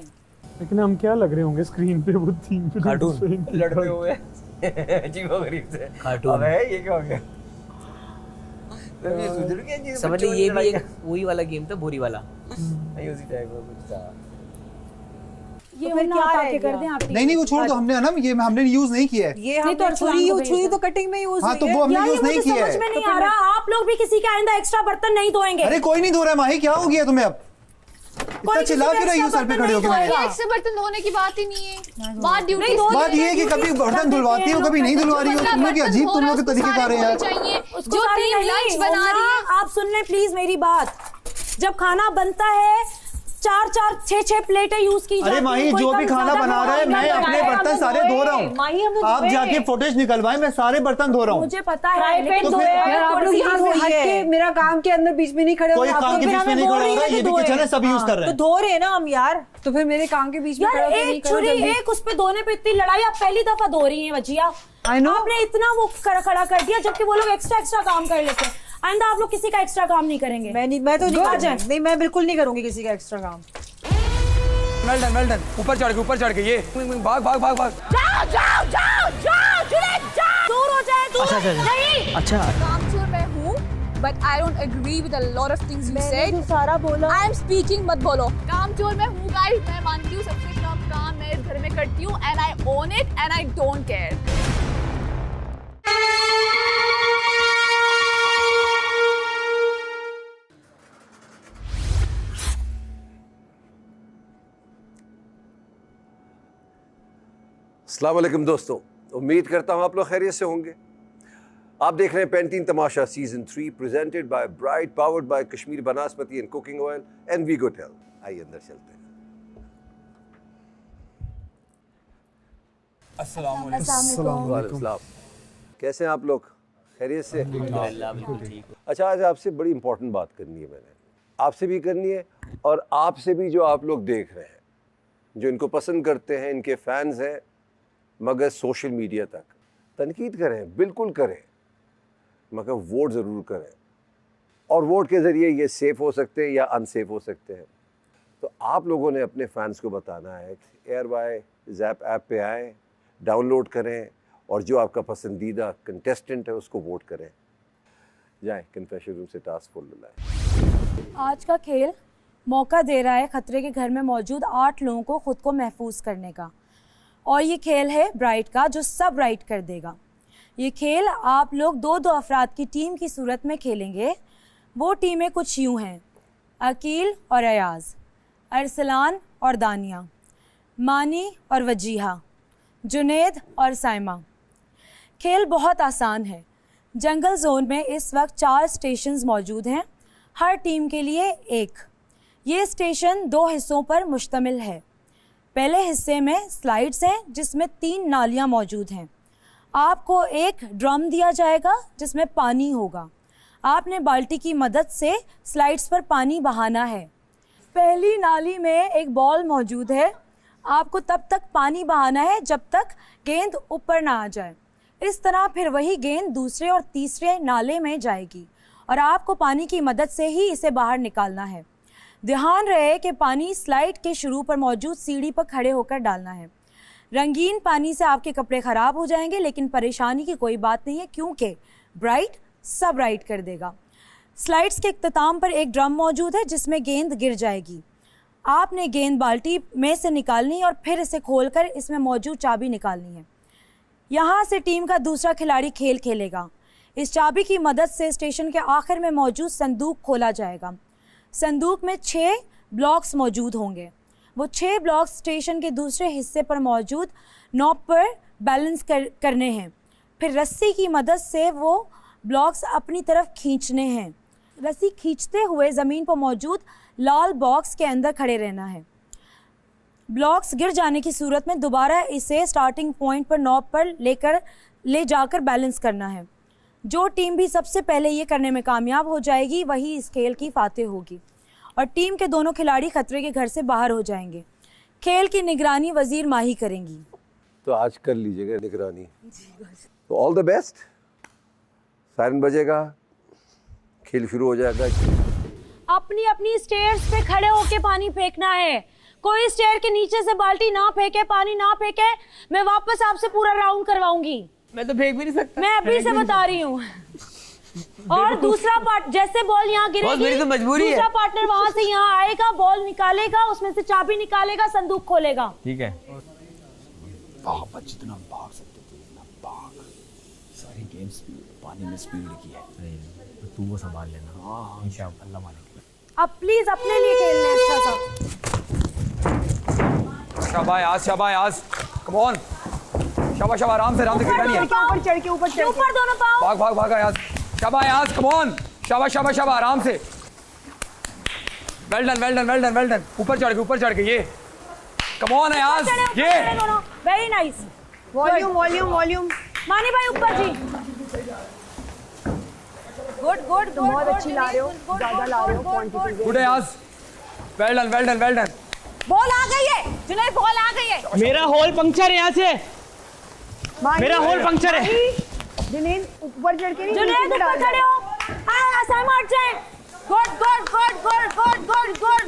Speaker 7: लेकिन हम क्या लग रहे होंगे स्क्रीन पे? वो 3
Speaker 5: कार्टून
Speaker 11: लड़ते हुए अजीब-ओ-गरीब से
Speaker 5: कार्टून।
Speaker 11: अबे ये क्या हो गया?
Speaker 5: समझ ली, ये भी एक वही वाला गेम था, बोरी वाला।
Speaker 11: नहीं उसी टाइप का कुछ था।
Speaker 6: ये हम ना आके कर दें आप।
Speaker 8: नहीं वो छोड़ दो, हमने ना ये हमने यूज नहीं किया है।
Speaker 3: ये हमने छुरी तो कटिंग में यूज।
Speaker 8: हाँ तो वो हमने यूज नहीं किया है।
Speaker 6: समझ में नहीं आ रहा, आप लोग भी किसी के आइंदा एक्स्ट्रा बर्तन नहीं धोएंगे।
Speaker 8: अरे कोई नहीं धो रहा है माही, क्या हो गया तुम्हें अब? इतना चिल्ला क्यों रही हो सर पे खड़े होकर मेरे?
Speaker 14: एक्स्ट्रा बर्तन धोने की बात ही नहीं है, बात ड्यूटी।
Speaker 8: बात ये है कि कभी बर्तन धुलवाती हो कभी नहीं धुलवा रही हो, तुम लोग अजीब तुम लोग के तरीके कार हैं यार।
Speaker 6: जो टीम लंच बना रही है, आप सुन लें प्लीज मेरी बात। जब खाना बनता है 4-4, 6-6 प्लेटें यूज की जाती हैं।
Speaker 8: अरे माही जो भी खाना बना रहा है मैं अपने बर्तन सारे धो रहा हूँ। आप जाके फुटेज निकलवाएं, मैं सारे बर्तन धो रहा हूँ।
Speaker 6: मुझे पता है
Speaker 12: आप लोग यहाँ से हट के मेरा काम के अंदर बीच में नहीं खड़े हो।
Speaker 8: कोई काम के बीच में नहीं खड़ा हो रहा, ये भी किचन है, सब यूज कर रहे हैं।
Speaker 3: तो धो रहे हैं ना हम यार,
Speaker 12: तो फिर मेरे काम के बीच में
Speaker 6: यार एक छुरी एक उस पे धोने पे इतनी लड़ाई, आप पहली दफा धो रही हैं वजिया। आपने इतना वो खड़ा कर दिया, जबकि वो लोग एक्स्ट्रा काम कर लेते हैं। आइंदा आप लोग किसी का एक्स्ट्रा काम नहीं करेंगे।
Speaker 3: मैं तो नहीं, मैं बिल्कुल नहीं करूंगी किसी का एक्स्ट्रा काम।
Speaker 13: वेल डन, ऊपर चढ़ के ये भाग
Speaker 14: जाओ जुनैद जाओ, दूर हो जाए, दूर नहीं।
Speaker 5: अच्छा
Speaker 14: कामचोर मैं हूँ, but I don't agree with a lot of things you said।
Speaker 6: मैंने सारा बोला।
Speaker 14: I am speaking, मत बोलो। कामचोर मैं हूँ गाइस, मैं मानती हूँ सबसे कम काम मैं इस घर में करती हूँ and I own it and I don't care।
Speaker 15: अस्सलाम वालेकुम दोस्तों, उम्मीद करता हूँ आप लोग खैरियत से होंगे। आप देख रहे हैं Pantene Tamasha season 3 presented by Bright, powered by Kashmir Banaspati and cooking oil and we go tell. आइए अंदर चलते हैं।
Speaker 13: अस्सलाम
Speaker 15: वालेकुम। कैसे हैं आप लोग? खैरियत से? अच्छा, आज आपसे बड़ी इंपॉर्टेंट बात करनी है। मैंने आपसे भी करनी है और आपसे भी, जो आप लोग देख रहे हैं, जो इनको पसंद करते हैं, इनके फैंस हैं, मगर सोशल मीडिया तक तनकीद करें, बिल्कुल करें, मगर वोट ज़रूर करें। और वोट के ज़रिए ये सेफ़ हो सकते हैं या अनसेफ हो सकते हैं। तो आप लोगों ने अपने फैंस को बताना है कि एयरवाई ज़ैप ऐप पे आएँ, डाउनलोड करें और जो आपका पसंदीदा कंटेस्टेंट है उसको वोट करें। जाएं कन्फेशन रूम से टास्क फोर्स लाएं।
Speaker 6: आज का खेल मौका दे रहा है खतरे के घर में मौजूद 8 लोगों को खुद को महफूज करने का, और ये खेल है ब्राइट का, जो सब राइट कर देगा। ये खेल आप लोग 2-2 अफराद की टीम की सूरत में खेलेंगे। वो टीमें कुछ यूँ हैं: अकील और अयाज, अरसलान और दानिया, मानी और वजीहा, जुनैद और साइमा। खेल बहुत आसान है। जंगल जोन में इस वक्त 4 स्टेशंस मौजूद हैं, हर टीम के लिए एक। ये स्टेशन 2 हिस्सों पर मुश्तमिल है। पहले हिस्से में स्लाइड्स हैं जिसमें 3 नालियां मौजूद हैं। आपको एक ड्रम दिया जाएगा जिसमें पानी होगा। आपने बाल्टी की मदद से स्लाइड्स पर पानी बहाना है। पहली नाली में एक बॉल मौजूद है। आपको तब तक पानी बहाना है जब तक गेंद ऊपर ना आ जाए। इस तरह फिर वही गेंद दूसरे और तीसरे नाले में जाएगी और आपको पानी की मदद से ही इसे बाहर निकालना है। ध्यान रहे कि पानी स्लाइड के शुरू पर मौजूद सीढ़ी पर खड़े होकर डालना है। रंगीन पानी से आपके कपड़े ख़राब हो जाएंगे, लेकिन परेशानी की कोई बात नहीं है क्योंकि ब्राइट सब राइट कर देगा। स्लाइड्स के इख्तिताम पर एक ड्रम मौजूद है जिसमें गेंद गिर जाएगी। आपने गेंद बाल्टी में से निकालनी और फिर इसे खोलकर इसमें मौजूद चाबी निकालनी है। यहाँ से टीम का दूसरा खिलाड़ी खेल खेलेगा। इस चाबी की मदद से स्टेशन के आखिर में मौजूद संदूक खोला जाएगा। संदूक में 6 ब्लॉक्स मौजूद होंगे। वो 6 ब्लॉक्स स्टेशन के दूसरे हिस्से पर मौजूद नॉब पर बैलेंस करने हैं। फिर रस्सी की मदद से वो ब्लॉक्स अपनी तरफ खींचने हैं। रस्सी खींचते हुए ज़मीन पर मौजूद लाल बॉक्स के अंदर खड़े रहना है। ब्लॉक्स गिर जाने की सूरत में दोबारा इसे स्टार्टिंग पॉइंट पर नॉब पर ले जाकर बैलेंस करना है। जो टीम भी सबसे पहले ये करने में कामयाब हो जाएगी वही इस खेल की फातेह होगी और टीम के दोनों खिलाड़ी खतरे के घर से बाहर हो जाएंगे। खेल की निगरानी वजीर माही करेंगी।
Speaker 15: तो आज कर लीजिएगा निगरानी। तो ऑल द बेस्ट। सायरन बजेगा, खेल शुरू हो जाएगा।
Speaker 6: अपनी अपनी स्टेयर्स पे खड़े होके पानी फेंकना है। कोई स्टेयर के नीचे से बाल्टी ना फेंके, पानी ना फेंके। मैं वापस आपसे पूरा राउंड करवाऊंगी।
Speaker 5: मैं तो फेंक भी नहीं सकता।
Speaker 6: मैं अभी से बता रही हूँ। और दूसरा पार्ट, जैसे बॉल यहाँ गिरेगी,
Speaker 5: मेरी तो मजबूरी
Speaker 6: दूसरा
Speaker 5: है।
Speaker 6: पार्टनर वहां से यहाँ आएगा, बॉल निकालेगा, उसमें से चाबी निकालेगा, संदूक खोलेगा।
Speaker 5: ठीक है।
Speaker 13: वहाँ जितना भाग सकते थे उतना भाग। सारी गेम स्पीड, पानी में स्पीड की है।
Speaker 5: तो तू वो संभाल लेना। हाँ इंशाअल्लाह मानेंगे।
Speaker 6: अब प्लीज अपने लिए खेल लें अच्छा सा।
Speaker 16: शाबाश शाबाश, कम ऑन, शाबाश आराम से गिरना नहीं है।
Speaker 12: ऊपर चढ़ के
Speaker 6: ऊपर दोनों पाँव।
Speaker 16: भाग यार, शाबाश कम ऑन, शाबाश आराम से। वेल डन, ऊपर चढ़ के ये कम ऑन है यार, ये
Speaker 6: वेरी नाइस।
Speaker 12: वॉल्यूम
Speaker 6: मानी भाई ऊपर जी। गुड
Speaker 12: बहुत अच्छी ला रहे हो, ज्यादा ला रहे हो क्वांटिटी।
Speaker 16: गुड है यार, वेल डन।
Speaker 6: बॉल आ गई है जुनैद, बॉल आ गई है।
Speaker 5: मेरा होल पंक्चर है यहाँ से, मेरा होल पंक्चर है।
Speaker 12: जुनैद ऊपर चढ़ के नहीं,
Speaker 6: जुनैद ऊपर खड़े हो। साइमा हट जाए। गुड।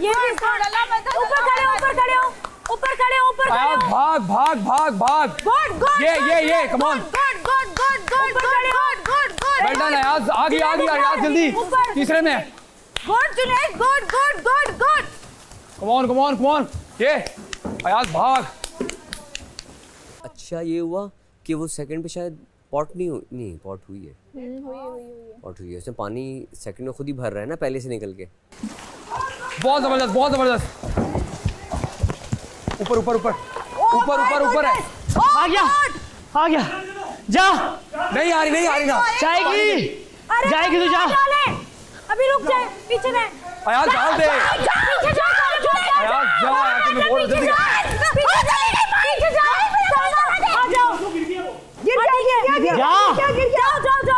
Speaker 6: ये भी ऊपर खड़े हो।
Speaker 16: भाग।
Speaker 6: गुड।
Speaker 16: ये come on.
Speaker 6: Good.
Speaker 16: Well done यार, आ गई यार जल्दी, तीसरे में।
Speaker 6: Good Junaid, good.
Speaker 16: Come on, ये अयाज भाग।
Speaker 10: अच्छा ये हुआ कि वो सेकंड पे शायद पॉट नहीं पॉट हुई है। पॉट हुई है, उसमें पानी सेकंड में खुद ही भर रहा है ना पहले से निकल के।
Speaker 16: बहुत जबरदस्त। ऊपर है।
Speaker 5: आ गया जा।
Speaker 16: नहीं आ रही ना।
Speaker 5: जाएगी तो जा।
Speaker 6: अभी रुक जाए, पीछे में
Speaker 16: अयाज डाल दे। अयाज जा यार, तुम्हें बोल जल्दी।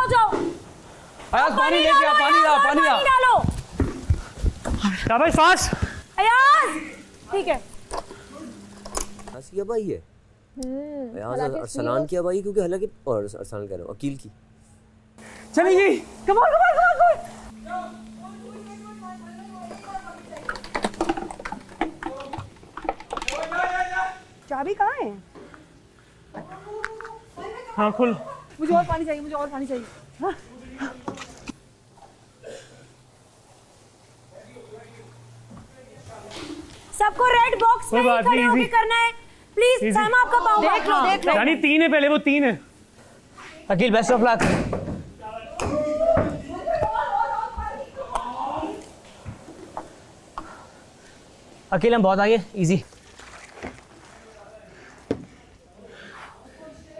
Speaker 6: जाओ।
Speaker 16: अयाज पानी लेके आ, पानी डालो।
Speaker 5: शाबाश फास्ट।
Speaker 6: अयाज ठीक है।
Speaker 10: की अबाई है यार, अरसलान की अबाई, क्योंकि हालांकि और अरसलान कह रहा हूँ, अकील की
Speaker 5: चलेगी।
Speaker 6: Come on.
Speaker 12: चाबी कहाँ है?
Speaker 5: हाँ खुल।
Speaker 12: मुझे और पानी चाहिए। हाँ?
Speaker 6: सबको रेड बॉक्स में खड़े होके करना है प्लीज। साइमा आपका पाँव देख लो।
Speaker 5: यानी 3 है पहले, वो 3 है। Aqeel best of luck. अकेले हम बहुत आगे, इजी।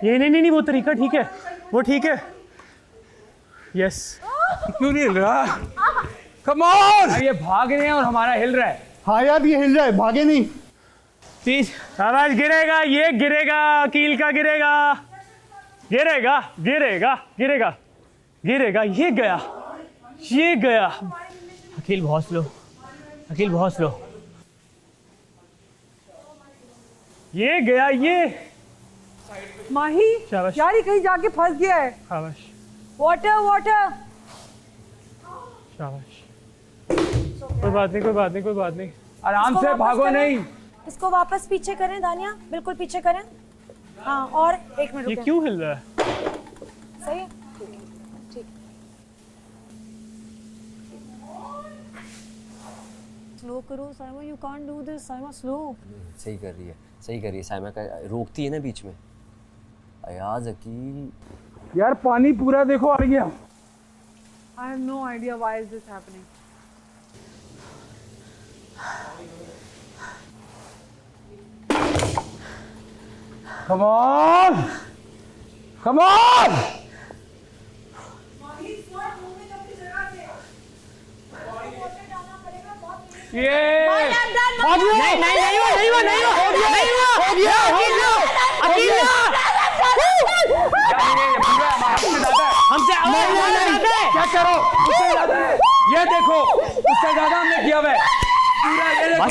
Speaker 5: ये नहीं वो तरीका ठीक है, वो ठीक है। यस।
Speaker 16: क्यों नहीं हिल रहा? Come on. ये भाग रहे हैं और हमारा हिल रहा है।
Speaker 8: हाँ यार ये हिल रहा है, भागे नहीं।
Speaker 5: प्लीज शाबाश, गिरेगा, ये गिरेगा, अकील का गिरेगा, ये गया। अकील बहुत स्लो। ये गया, ये
Speaker 3: माही यार ये कहीं जाके फंस गया है।
Speaker 5: शाबाश।
Speaker 6: वाटर।
Speaker 5: शाबाश। कोई बात नहीं।
Speaker 16: आराम से भागो नहीं।
Speaker 6: इसको वापस पीछे करें दानिया, बिल्कुल पीछे करें। हाँ और 1 मिनट।
Speaker 5: ये क्यों हिल रहा है?
Speaker 6: सही है, ठीक। स्लो करो Saima, you can't do this Saima, slow.
Speaker 10: सही कर रही है साइमा का, रोकती है ना बीच में। अयाज अकील
Speaker 16: यार पानी पूरा देखो आ गया।
Speaker 3: I have no idea why is this happening.
Speaker 16: Come on! ये क्या करो, उससे ज्यादा है। ये देखो उससे ज्यादा हमने किया हुआ है पूरा। ये देखो हमने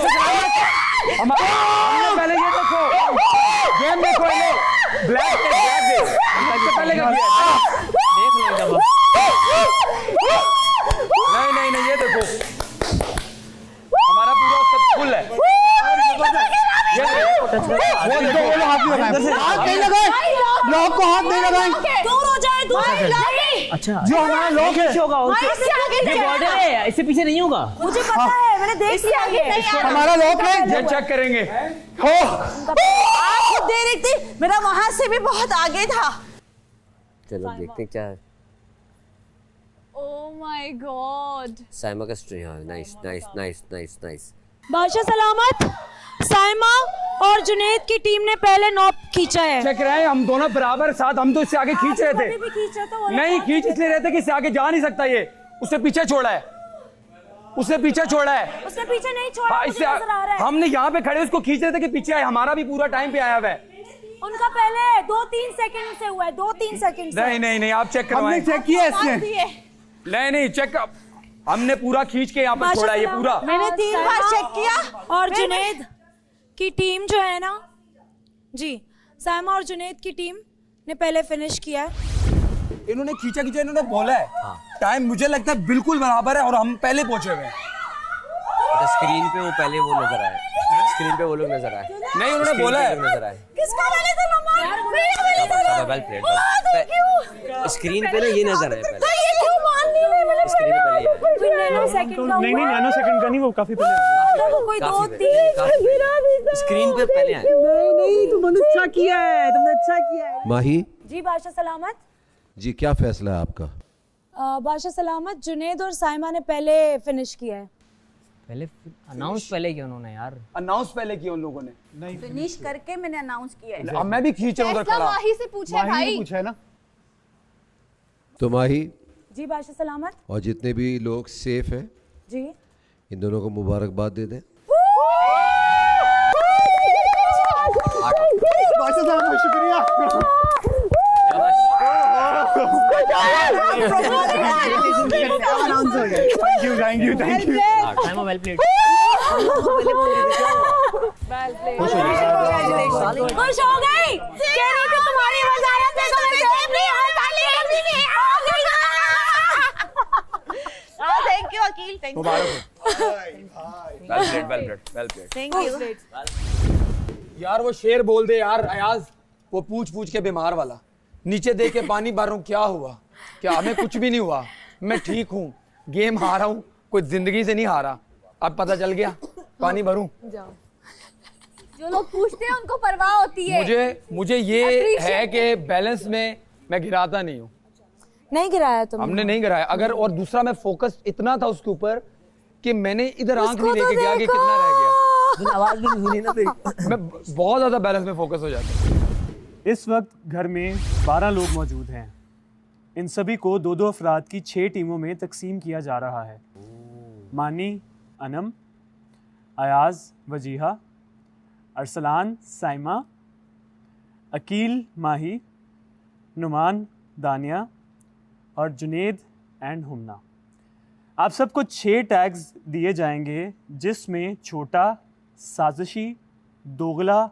Speaker 16: पहले, ये देखो गेम देखो, ये ब्लैक डे पहले का किया।
Speaker 5: देख लो जब।
Speaker 16: नहीं ये देखो हमारा पूरा सब फुल है। ये
Speaker 8: लॉक को हाथ नहीं लगाएं।
Speaker 6: दूर हो जाए, दूर।
Speaker 5: अच्छा
Speaker 8: जो हमारा लॉक है
Speaker 5: होगा, ये बॉर्डर है, इससे पीछे नहीं होगा।
Speaker 6: मुझे पता है, मैंने देख लिया है।
Speaker 8: हमारा लॉक है,
Speaker 16: ये चेक करेंगे।
Speaker 9: आप खुद दे रही थी, मेरा वहां से भी बहुत आगे था।
Speaker 10: चलो देखते क्या है।
Speaker 14: Oh my God.
Speaker 10: साइमा का स्ट्रे, हाँ, nice nice nice nice nice.
Speaker 6: बादशाह सलामत, साइमा और जुनैद की टीम ने पहले नॉब खींचा है।
Speaker 16: चेक रहे हैं हम दोनों बराबर साथ, हम तो इससे आगे खींच रहे थे। नहीं खींच इसलिए रहे थे कि इससे आगे जा नहीं सकता ये, उससे पीछे छोड़ा है, उससे पीछे छोड़ा है,
Speaker 6: उसने पीछे नहीं छोड़ा,
Speaker 16: हाँ,
Speaker 6: मुझे नजर आ रहा है।
Speaker 16: हमने यहाँ पे खड़े उसको खींच रहे थे कि पीछे आए, हमारा भी पूरा टाइम पे आया हुआ है।
Speaker 6: उनका पहले 2-3 सेकंड से हुआ है, 2-3 सेकंड से।
Speaker 16: नहीं आप चेक करवाएं।
Speaker 8: हमने चेक किया इसने।
Speaker 16: नहीं चेक, हमने पूरा खींच के यहाँ पर छोड़ा ये पूरा।
Speaker 6: मैंने 3 बार चेक किया। और जुनैद की टीम जो है ना जी, साइमा और जुनैद की टीम ने पहले फिनिश किया है।
Speaker 16: इन्होंने खींचा इन्होंने बोला है। टाइम मुझे लगता है बिल्कुल बराबर है और हम पहले पहुंचे हुए हैं।
Speaker 10: स्क्रीन पे वो पहले वो नजर आए, स्क्रीन पे वो लोग नजर आए।
Speaker 16: नहीं उन्होंने बोला है
Speaker 10: नजर आए।
Speaker 14: किसको मैंने तो
Speaker 10: स्क्रीन पे ना ये नजर आए पहले।
Speaker 14: ये क्यों मान नहीं रहे?
Speaker 10: स्क्रीन पे पहले
Speaker 6: कोई नैनो सेकंड का
Speaker 7: नहीं नैनो सेकंड का नहीं, वो काफी पहले
Speaker 6: कोई 2-3
Speaker 10: स्क्रीन पे पहले आए।
Speaker 3: नहीं तुमने अच्छा किया है, तुमने अच्छा किया है।
Speaker 15: माही
Speaker 6: जी बादशाह सलामत।
Speaker 15: जी क्या फैसला है आपका?
Speaker 6: बादशाह सलामत, जुनैद और साइमा ने पहले फिनिश किया है।
Speaker 5: पहले अनाउंस पहले किया उन्होंने यार,
Speaker 16: अनाउंस पहले किया उन लोगों ने।
Speaker 8: नहीं
Speaker 9: फिनिश करके मैंने अनाउंस किया है।
Speaker 16: अब मैं भी खींच रहा हूँ उधर खड़ा।
Speaker 14: माही से पूछा है भाई।
Speaker 8: पूछा है ना।
Speaker 15: तो माही
Speaker 6: जी बादशाह सलामत।
Speaker 15: और जितने भी लोग सेफ हैं
Speaker 6: जी,
Speaker 15: इन दोनों को मुबारकबाद दे दें।
Speaker 8: बादशाह साहब शुक्रिया। Thank you
Speaker 5: Saima well played.
Speaker 6: खुश हो गई, कह रही थी तुम्हारी वजारत से तुम्हें सेफ नहीं हो पाली।
Speaker 9: Thank you Akeel, thank you.
Speaker 16: Well played.
Speaker 9: Thank you.
Speaker 16: यार वो शेर बोल दे यार अयाज, वो पूछ के बीमार वाला। नीचे देख के पानी भर रहा हूँ, क्या हुआ? क्या हमें कुछ भी नहीं हुआ, मैं ठीक हूँ, गेम हारा हूँ, कोई जिंदगी से नहीं हारा। अब पता चल गया, पानी भरूं।
Speaker 14: जो लोग पूछते हैं उनको परवाह होती है।
Speaker 16: मुझे ये है कि बैलेंस में मैं गिराता नहीं हूँ।
Speaker 6: नहीं गिराया तुमने?
Speaker 16: हमने नहीं गिराया। अगर और दूसरा मैं फोकस इतना था उसके ऊपर कि मैंने इधर आंख नहीं लेके गया कि कितना रह गया।
Speaker 5: आवाज भी नहीं सुनी ना तेरी।
Speaker 16: मैं बहुत ज्यादा बैलेंस में फोकस हो जाता हूँ।
Speaker 7: इस वक्त घर में 12 लोग मौजूद हैं। इन सभी को 2-2 अफराद की 6 टीमों में तकसीम किया जा रहा है। मानी, अनम, अयाज, वजीहा, अरसलान, साइमा, अकील, माही, नुमान, दानिया और जुनैद एंड हुमना। आप सबको 6 टैग्स दिए जाएंगे, जिसमें छोटा, साजिशी, दोगला,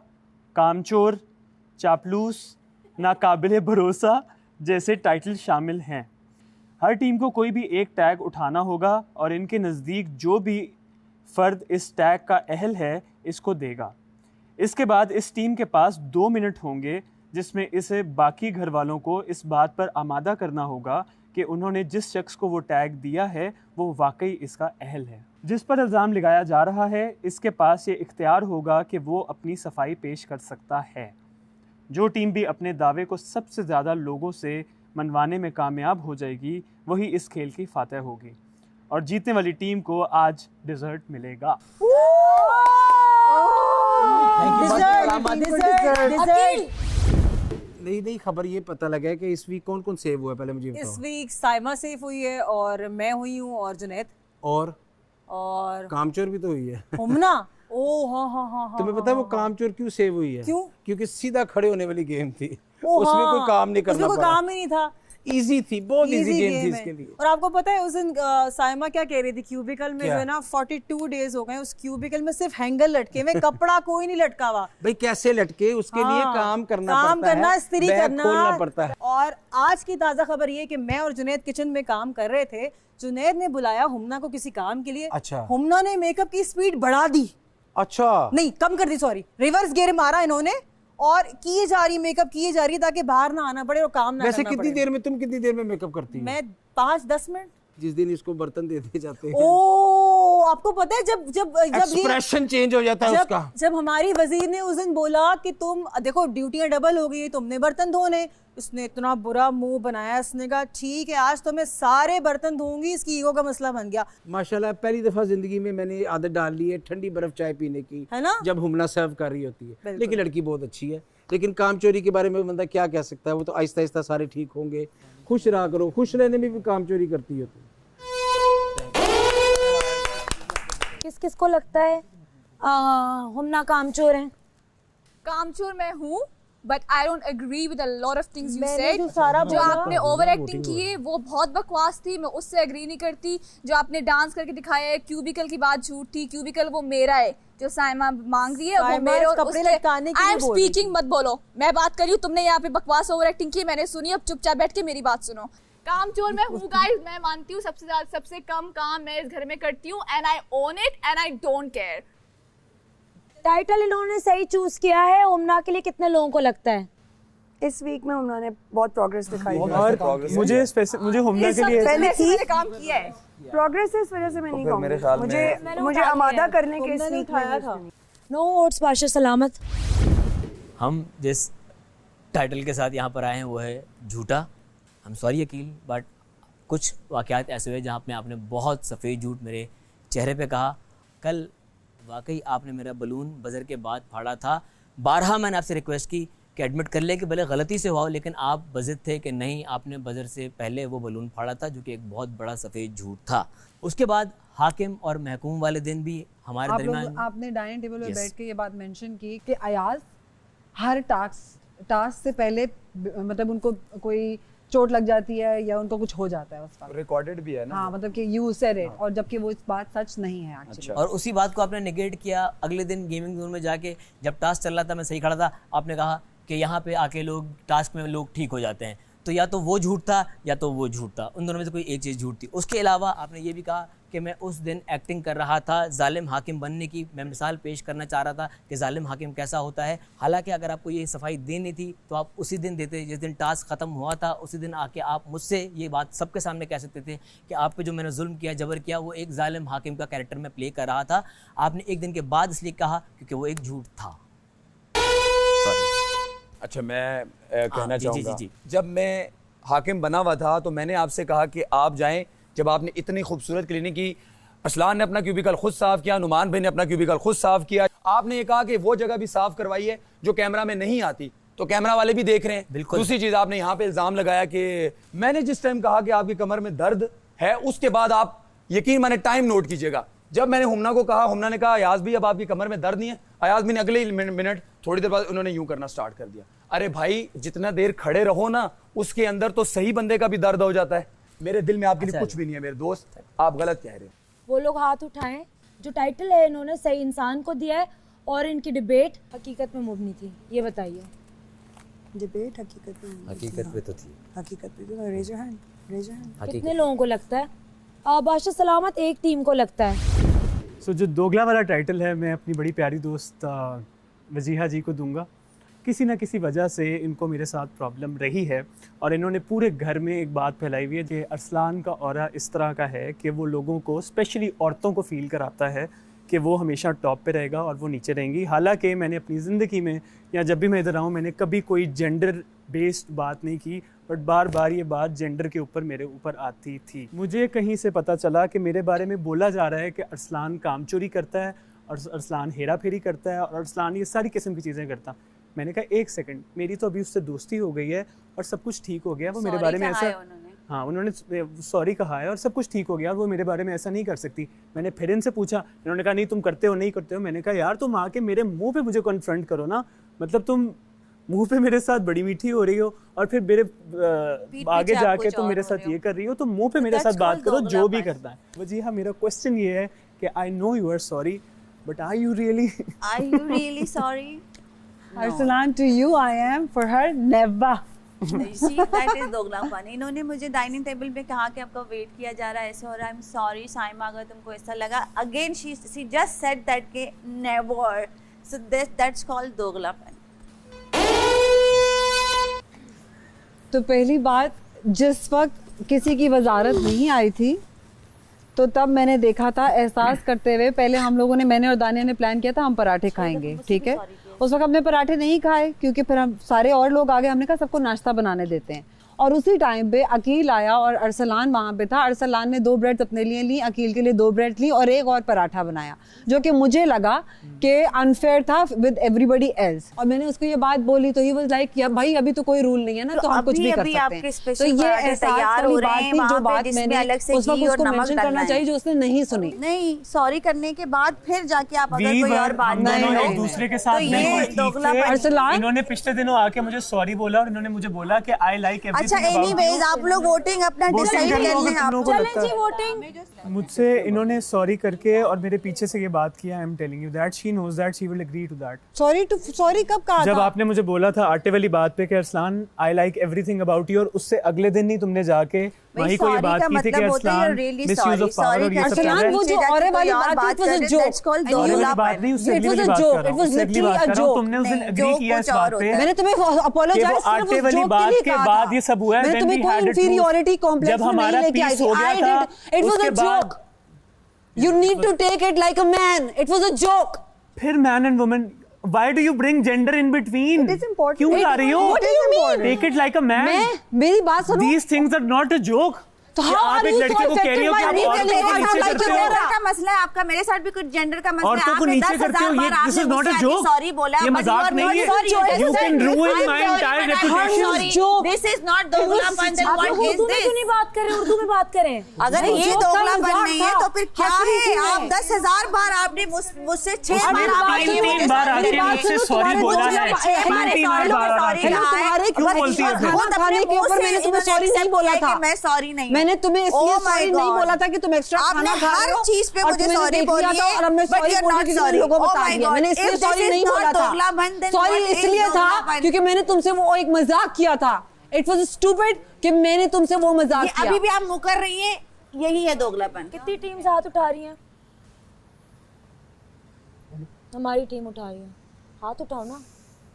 Speaker 7: कामचोर, चापलूस, नाकाबिले भरोसा जैसे टाइटल शामिल हैं। हर टीम को कोई भी एक टैग उठाना होगा और इनके नज़दीक जो भी फ़र्द इस टैग का अहल है इसको देगा। इसके बाद इस टीम के पास 2 मिनट होंगे, जिसमें इसे बाकी घर वालों को इस बात पर आमादा करना होगा कि उन्होंने जिस शख्स को वो टैग दिया है वो वाकई इसका अहल है। जिस पर इल्ज़ाम लगाया जा रहा है इसके पास ये इख्तियार होगा कि वो अपनी सफाई पेश कर सकता है। जो टीम भी अपने दावे को सबसे ज़्यादा लोगों से मनवाने में कामयाब हो जाएगी वही इस खेल की फातह होगी और जीतने वाली टीम को आज डिज़र्ट मिलेगा।
Speaker 17: नई खबर ये पता लगा है कि इस वीक कौन कौन सेव हुआ है, पहले मुझे बताओ।
Speaker 3: इस वीक साइमा सेफ हुई है और मैं हुई हूँ और जुनैद
Speaker 17: और कामचोर भी तो हुई है।
Speaker 3: हुमना। ओ हाँ।
Speaker 17: तुम्हें पता है वो कामचोर क्यों सेव हुई है?
Speaker 3: क्यों?
Speaker 17: क्योंकि सीधा खड़े होने वाली गेम थी, उसमें कोई काम नहीं करना पड़ा।
Speaker 3: उसमें कोई काम ही नहीं था,
Speaker 17: इजी थी, बहुत इजी गेम थी इसके लिए।
Speaker 3: और आपको पता है उस दिन साइमा क्या कह रही थी, क्यूबिकल में जो है ना 42 डेज हो गए, उस क्यूबिकल में सिर्फ हैंगर लटके हुए, कपड़ा कोई नहीं लटका हुआ।
Speaker 17: भाई कैसे लटके, उसके लिए काम करना,
Speaker 3: इस्त्री करना
Speaker 17: पड़ता है।
Speaker 3: और आज की ताजा खबर ये कि मैं और जुनैद किचन में काम कर रहे थे, जुनैद ने बुलाया हुमना को किसी काम के लिए।
Speaker 17: अच्छा।
Speaker 3: हुमना ने मेकअप की स्पीड बढ़ा दी।
Speaker 17: अच्छा।
Speaker 3: नहीं, कम कर दी, सॉरी, रिवर्स गियर मारा इन्होंने और किए जा रही मेकअप किए जा रही है ताकि बाहर ना आना पड़े और काम ना
Speaker 17: वैसे
Speaker 3: करना
Speaker 17: कितनी
Speaker 3: पड़े।
Speaker 17: देर में, तुम कितनी देर में मेकअप करती हो?
Speaker 3: मैं 5-10 मिनट।
Speaker 17: जिस दिन इसको बर्तन दे दिए जाते हैं।
Speaker 3: ओ आपको पता है जब जब जब
Speaker 17: एक्सप्रेशन चेंज हो जाता है उसका।
Speaker 3: जब हमारी वजीर ने उस दिन बोला कि तुम देखो ड्यूटियां डबल हो गई, तुमने बर्तन धोने, उसने इतना बुरा मुंह बनाया, उसने कहा ठीक है आज तो मैं सारे बर्तन धोऊंगी, इसकी ईगो का मसला बन गया।
Speaker 17: माशाल्लाह पहली दफा जिंदगी में मैंने आदत डाल ली है ठंडी बर्फ चाय पीने की,
Speaker 3: है ना,
Speaker 17: जब हुमना सर्व कर रही होती है। लेकिन लड़की बहुत अच्छी है, लेकिन काम चोरी के बारे में बंदा क्या कह सकता है, वो तो आहिस्ता आहिस्ता सारे ठीक होंगे। खुश रहा करो, खुश रहने में भी काम चोरी करती हो तुम।
Speaker 6: किस किस को लगता है हुमना कामचोर है?
Speaker 14: कामचोर मैं हूँ, but I don't agree with a lot of things you
Speaker 6: मैंने
Speaker 14: सेड।
Speaker 6: जो
Speaker 14: आपने ओवर एक्टिंग की है वो बहुत बकवास थी, मैं उससे एग्री नहीं करती। जो आपने डांस करके दिखाया है, क्यूबिकल की बात झूठ थी, क्यूबिकल वो मेरा है, जो साइमा मांग रही है वो मेरे। और
Speaker 3: कपड़े लटकाने के लिए
Speaker 14: आई एम स्पीकिंग, मत बोलो, मैं बात कर रही हूँ, तुमने यहाँ पे बकवास ओवर एक्टिंग की, मैंने सुनी, अब चुपचाप बैठ के मेरी बात सुनो। कामचोर मैं हूँ गाइस, मैं मानती हूँ सबसे कम काम मैं इस घर में करती हूँ, and I own it and I don't care.
Speaker 6: Title इन्होंने सही चूज किया है। हुमना के लिए कितने लोगों को लगता है
Speaker 12: इस वीक में हुमना ने बहुत प्रोग्रेस दिखाई है?
Speaker 7: और मुझे हुमना के लिए
Speaker 12: पहले
Speaker 14: काम किया है,
Speaker 12: प्रोग्रेस इस वजह से मैं नहीं कहूँगी, मुझे आमादा करने के इस वीक में।
Speaker 6: नो वोट्स बादशाह सलामत।
Speaker 5: हम जिस टाइटल के साथ यहाँ पर आए हैं वो है झूठा। हम सॉरी अकील, बट कुछ वाक़यात ऐसे हुए जहाँ पे आपने बहुत सफ़ेद झूठ मेरे चेहरे पे कहा। कल वाकई आपने मेरा बलून बज़र के बाद फाड़ा था। बारहा मैंने आपसे रिक्वेस्ट की कि एडमिट कर ले कि भले गलती से हुआ हो, लेकिन आप बज़िद थे कि नहीं, आपने बज़र से पहले वो बलून फाड़ा था, जो कि एक बहुत बड़ा सफ़ेद झूठ था। उसके बाद हाकिम और महकूम वाले दिन भी हमारे दरमियान।
Speaker 4: आपने डाइनिंग टेबल पर बैठ के ये बात मेंशन की कि अयाज हर टास्क से पहले मतलब उनको कोई चोट लग जाती है या उनको कुछ हो जाता है, उसका
Speaker 11: रिकॉर्डेड भी है ना।
Speaker 4: हाँ, मतलब कि यू सेड इट, और जबकि वो इस बात सच नहीं है एक्चुअली।
Speaker 5: और उसी बात को आपने नेगेट किया। अगले दिन गेमिंग जोन में जाके जब टास्क चल रहा था, मैं सही खड़ा था, आपने कहा कि यहाँ पे आके लोग टास्क में लोग ठीक हो जाते हैं। तो या तो वो झूठ था या तो वो झूठ था, उन दोनों में से कोई एक चीज़ झूठ थी। उसके अलावा आपने ये भी कहा कि मैं उस दिन एक्टिंग कर रहा था जालिम हाकिम बनने की, मैं मिसाल पेश करना चाह रहा था कि जालिम हाकिम कैसा होता है। हालांकि अगर आपको ये सफाई देनी थी तो आप उसी दिन देते, जिस दिन टास्क ख़त्म हुआ था उसी दिन आके आप मुझसे ये बात सबके सामने कह सकते थे कि आप पे जो मैंने जुल्म किया, जबर किया, वो एक जालिम हाकिम का कैरेक्टर में प्ले कर रहा था। आपने एक दिन के बाद इसलिए कहा क्योंकि वो एक झूठ था।
Speaker 11: अच्छा, मैं कहना चाहूँगा,
Speaker 5: जी।
Speaker 11: जब मैं हाकिम बना हुआ था तो मैंने आपसे कहा कि आप जाएं। जब आपने इतनी खूबसूरत क्लीनिंग की, असलान ने अपना क्यूबिकल खुद साफ किया, नुमान भाई ने अपना क्यूबिकल खुद साफ किया, आपने ये कहा कि वो जगह भी साफ करवाई है जो कैमरा में नहीं आती, तो कैमरा वाले भी देख रहे हैं। बिल्कुल। दूसरी चीज, आपने यहाँ पे इल्जाम लगाया कि मैंने जिस टाइम कहा कि आपकी कमर में दर्द है, उसके बाद आप यकीन माने टाइम नोट कीजिएगा, जब मैंने हुमना को कहा, हुमना ने कहा अयाज भी अब आपकी कमर में दर्द नहीं है, अयाज भी ने अगले ही मिनट थोड़ी देर बाद उन्होंने यूं करना स्टार्ट कर दिया। अरे भाई, जितना देर खड़े रहो ना, उसके अंदर तो सही बंदे का भी दर्द हो जाता है। मेरे दिल में आपके लिए कुछ भी नहीं है मेरे दोस्त, आप गलत कह रहे हो।
Speaker 6: वो लोग हाथ उठाएं, जो टाइटल है इन्होंने सही इंसान को दिया है, और इनकी डिबेट हकीकत में मुबनी थी। ये बताइए,
Speaker 12: डिबेट हकीकत में
Speaker 11: तो थी,
Speaker 12: हकीकत पे तो रेज योर हैंड।
Speaker 6: कितने लोगों को लगता है? बादशाह सलामत एक टीम को लगता है।
Speaker 7: सो जो दोगला वाला टाइटल है, मैं अपनी बड़ी प्यारी दोस्त वजीहा जी को दूंगा। किसी ना किसी वजह से इनको मेरे साथ प्रॉब्लम रही है, और इन्होंने पूरे घर में एक बात फैलाई हुई है कि अरसलान का ऑरा इस तरह का है कि वो लोगों को, स्पेशली औरतों को फील कराता है कि वो हमेशा टॉप पे रहेगा और वो नीचे रहेंगी। हालांकि मैंने अपनी ज़िंदगी में या जब भी मैं इधर आऊँ, मैंने कभी कोई जेंडर बेस्ड बात नहीं की, बट बार बार ये बात जेंडर के ऊपर मेरे ऊपर आती थी। मुझे कहीं से पता चला कि मेरे बारे में बोला जा रहा है कि अरसलान काम चोरी करता है, और अरसलान हेरा फेरी करता है, और अरसलान ये सारी किस्म की चीज़ें करता। मैंने कहा एक सेकंड, मेरी तो अभी उससे दोस्ती हो गई है और सब कुछ ठीक हो गया। वो मेरे बारे में ऐसा, हाँ, उन्होंने सॉरी कहा है और सब कुछ ठीक हो गया, और वो मेरे बारे में ऐसा नहीं कर सकती। मैंने फिर इनसे पूछा, इन्होंने कहा नहीं तुम करते हो, नहीं करते हो। मैंने कहा यार, तुम आके मेरे मुंह पे मुझे कन्फ्रंट करो ना, मतलब तुम मुंह पे मेरे साथ बड़ी मीठी हो रही हो और फिर मेरे आगे जाके तुम मेरे साथ ये कर रही हो, तो मुंह पे मेरे साथ बात करो, जो भी करता है। वजीहा, मेरा क्वेश्चन ये है कि I know you are sorry, but are you really
Speaker 9: sorry?
Speaker 4: Arsalan, to you I am, for her never.
Speaker 9: See, that is दोगलापन। इन्होंने मुझे डाइनिंग टेबल पे कहा कि आपका वेट किया जा रहा है, ऐसे हो रहा है, आई एम सॉरी साइमा अगर तुमको ऐसा लगा। Again she just said that के नेवर, सो दैट्स कॉल्ड दोगलापन।
Speaker 4: तो पहली बात, जिस वक्त किसी की वजारत नहीं आई थी तो तब मैंने देखा था एहसास करते हुए, पहले हम लोगों ने, मैंने और दानिया ने प्लान किया था हम पराठे खाएंगे, ठीक है। उस वक्त हमने पराठे नहीं खाए क्योंकि फिर हम सारे और लोग आ गए, हमने कहा सबको नाश्ता बनाने देते हैं। और उसी टाइम पे अकील आया और अरसलान वहाँ पे था। अरसलान ने 2 ब्रेड अपने लिए ली, अकील के लिए 2 ब्रेड ली और एक और पराठा बनाया, जो कि मुझे लगा कि अनफेयर था विद एवरीबॉडी एल्स। और मैंने उसको ये बात बोली तो ही वाज लाइक, या भाई अभी तो कोई रूल नहीं है ना, तो हम कुछ भी कर सकते हैं। तो ये एहसास वाली बात थी जो बात मैंने उस वक्त उसको मेंशन करना चाहिए, जो उसने नहीं सुनी।
Speaker 9: नहीं, सॉरी करने के बाद फिर जाके आप अगर कोई और बात
Speaker 7: नहीं, एक दूसरे के साथ
Speaker 9: दोगलापन।
Speaker 7: इन्होंने पिछले दिनों आके मुझे सॉरी बोला और इन्होंने मुझे बोला कि आई लाइक एवरीथिंग।
Speaker 9: अच्छा, एनीवेज आप लोग वोटिंग अपना डिसाइड कर लें। आप
Speaker 7: चलें
Speaker 9: जी वोटिंग।
Speaker 7: मुझसे इन्होंने सॉरी करके और मेरे पीछे से ये बात किया, I am telling you that she knows that she will agree to that.
Speaker 4: Sorry कब कहा
Speaker 7: जब
Speaker 4: था?
Speaker 7: आपने मुझे बोला था आटे वाली बात पे कि Arsalan I like everything about you, और उससे अगले दिन ही तुमने जाके वही को ये बात की थी कि अरसलान मिसयूज ऑफ पावर और ये सब कर रहा है।
Speaker 4: वो जो औरे वाली बात वाज अ जोक,
Speaker 7: औरे वाली बात नहीं, उससे अगली वाली बात कर रहा हूं, उससे अगली बात कर रहा हूं। तुमने उस दिन एग्री किया इस बात पे,
Speaker 4: मैंने तुम्हें अपोलोजाइज
Speaker 7: सिर्फ आटे वाली बात के बाद ये सब हुआ है।
Speaker 4: मैंने तुम्हें कोई इंफीरियॉरिटी कॉम्प्लेक्स
Speaker 7: जब हमारा पीस हो गया था,
Speaker 4: it was a joke, you need to take it like a man, it was a joke.
Speaker 7: फिर man and woman, why do you bring gender in between?
Speaker 12: It is important.
Speaker 7: क्यों ला रही हो?
Speaker 4: What do you mean?
Speaker 7: Take it like a man.
Speaker 4: मेरी बात सुनो।
Speaker 7: These things are not a joke.
Speaker 4: तो
Speaker 7: आप एक लड़के को कह रही हो कि आप औरतों को नीचे करते हो।
Speaker 9: जेंडर का मसला है आपका, मेरे साथ भी कुछ जेंडर का मसला है।
Speaker 7: औरतों को नीचे करते हो, ये this is not a joke.
Speaker 9: Sorry बोला,
Speaker 7: ये मजाक नहीं है। You can ruin my entire reputation.
Speaker 9: This is not दोगलापन। Then what is
Speaker 6: Urdu में
Speaker 9: this?
Speaker 6: क्यों नहीं बात करें, उर्दू में बात करें।
Speaker 9: अगर ये दोगलापन नहीं है तो फिर क्या है? आप 10,000 बार आपने मुझसे 6 बार आपने
Speaker 7: 3 बार आके मुझसे सॉरी बोला है। 3 बार आके क्यों बोलती है?
Speaker 4: खाने के ऊपर मैंने तुम्हें सॉरी नहीं बोला था।
Speaker 9: मैं सॉरी नहीं,
Speaker 4: मैंने तुम्हें इसलिए सॉरी नहीं बोला था कि तुम एक्स्ट्रा खाना खा रहे हो।
Speaker 9: हर चीज पे मुझे सॉरी बोलिए
Speaker 4: और अब मैं सॉरी बोलने के लिए लोगों को बता दिया। मैंने इसलिए सॉरी नहीं बोला था। सॉरी इसलिए था क्योंकि मैंने तुमसे वो एक मजाक किया था। इट वाज स्टूपिड कि मैंने तुमसे वो मजाक किया।
Speaker 9: अभी भी आप मुकर रही हैं, यही है दोगलापन।
Speaker 6: कितनी टीम्स हाथ उठा रही हैं? हमारी टीम उठा रही है, हाथ उठाओ ना।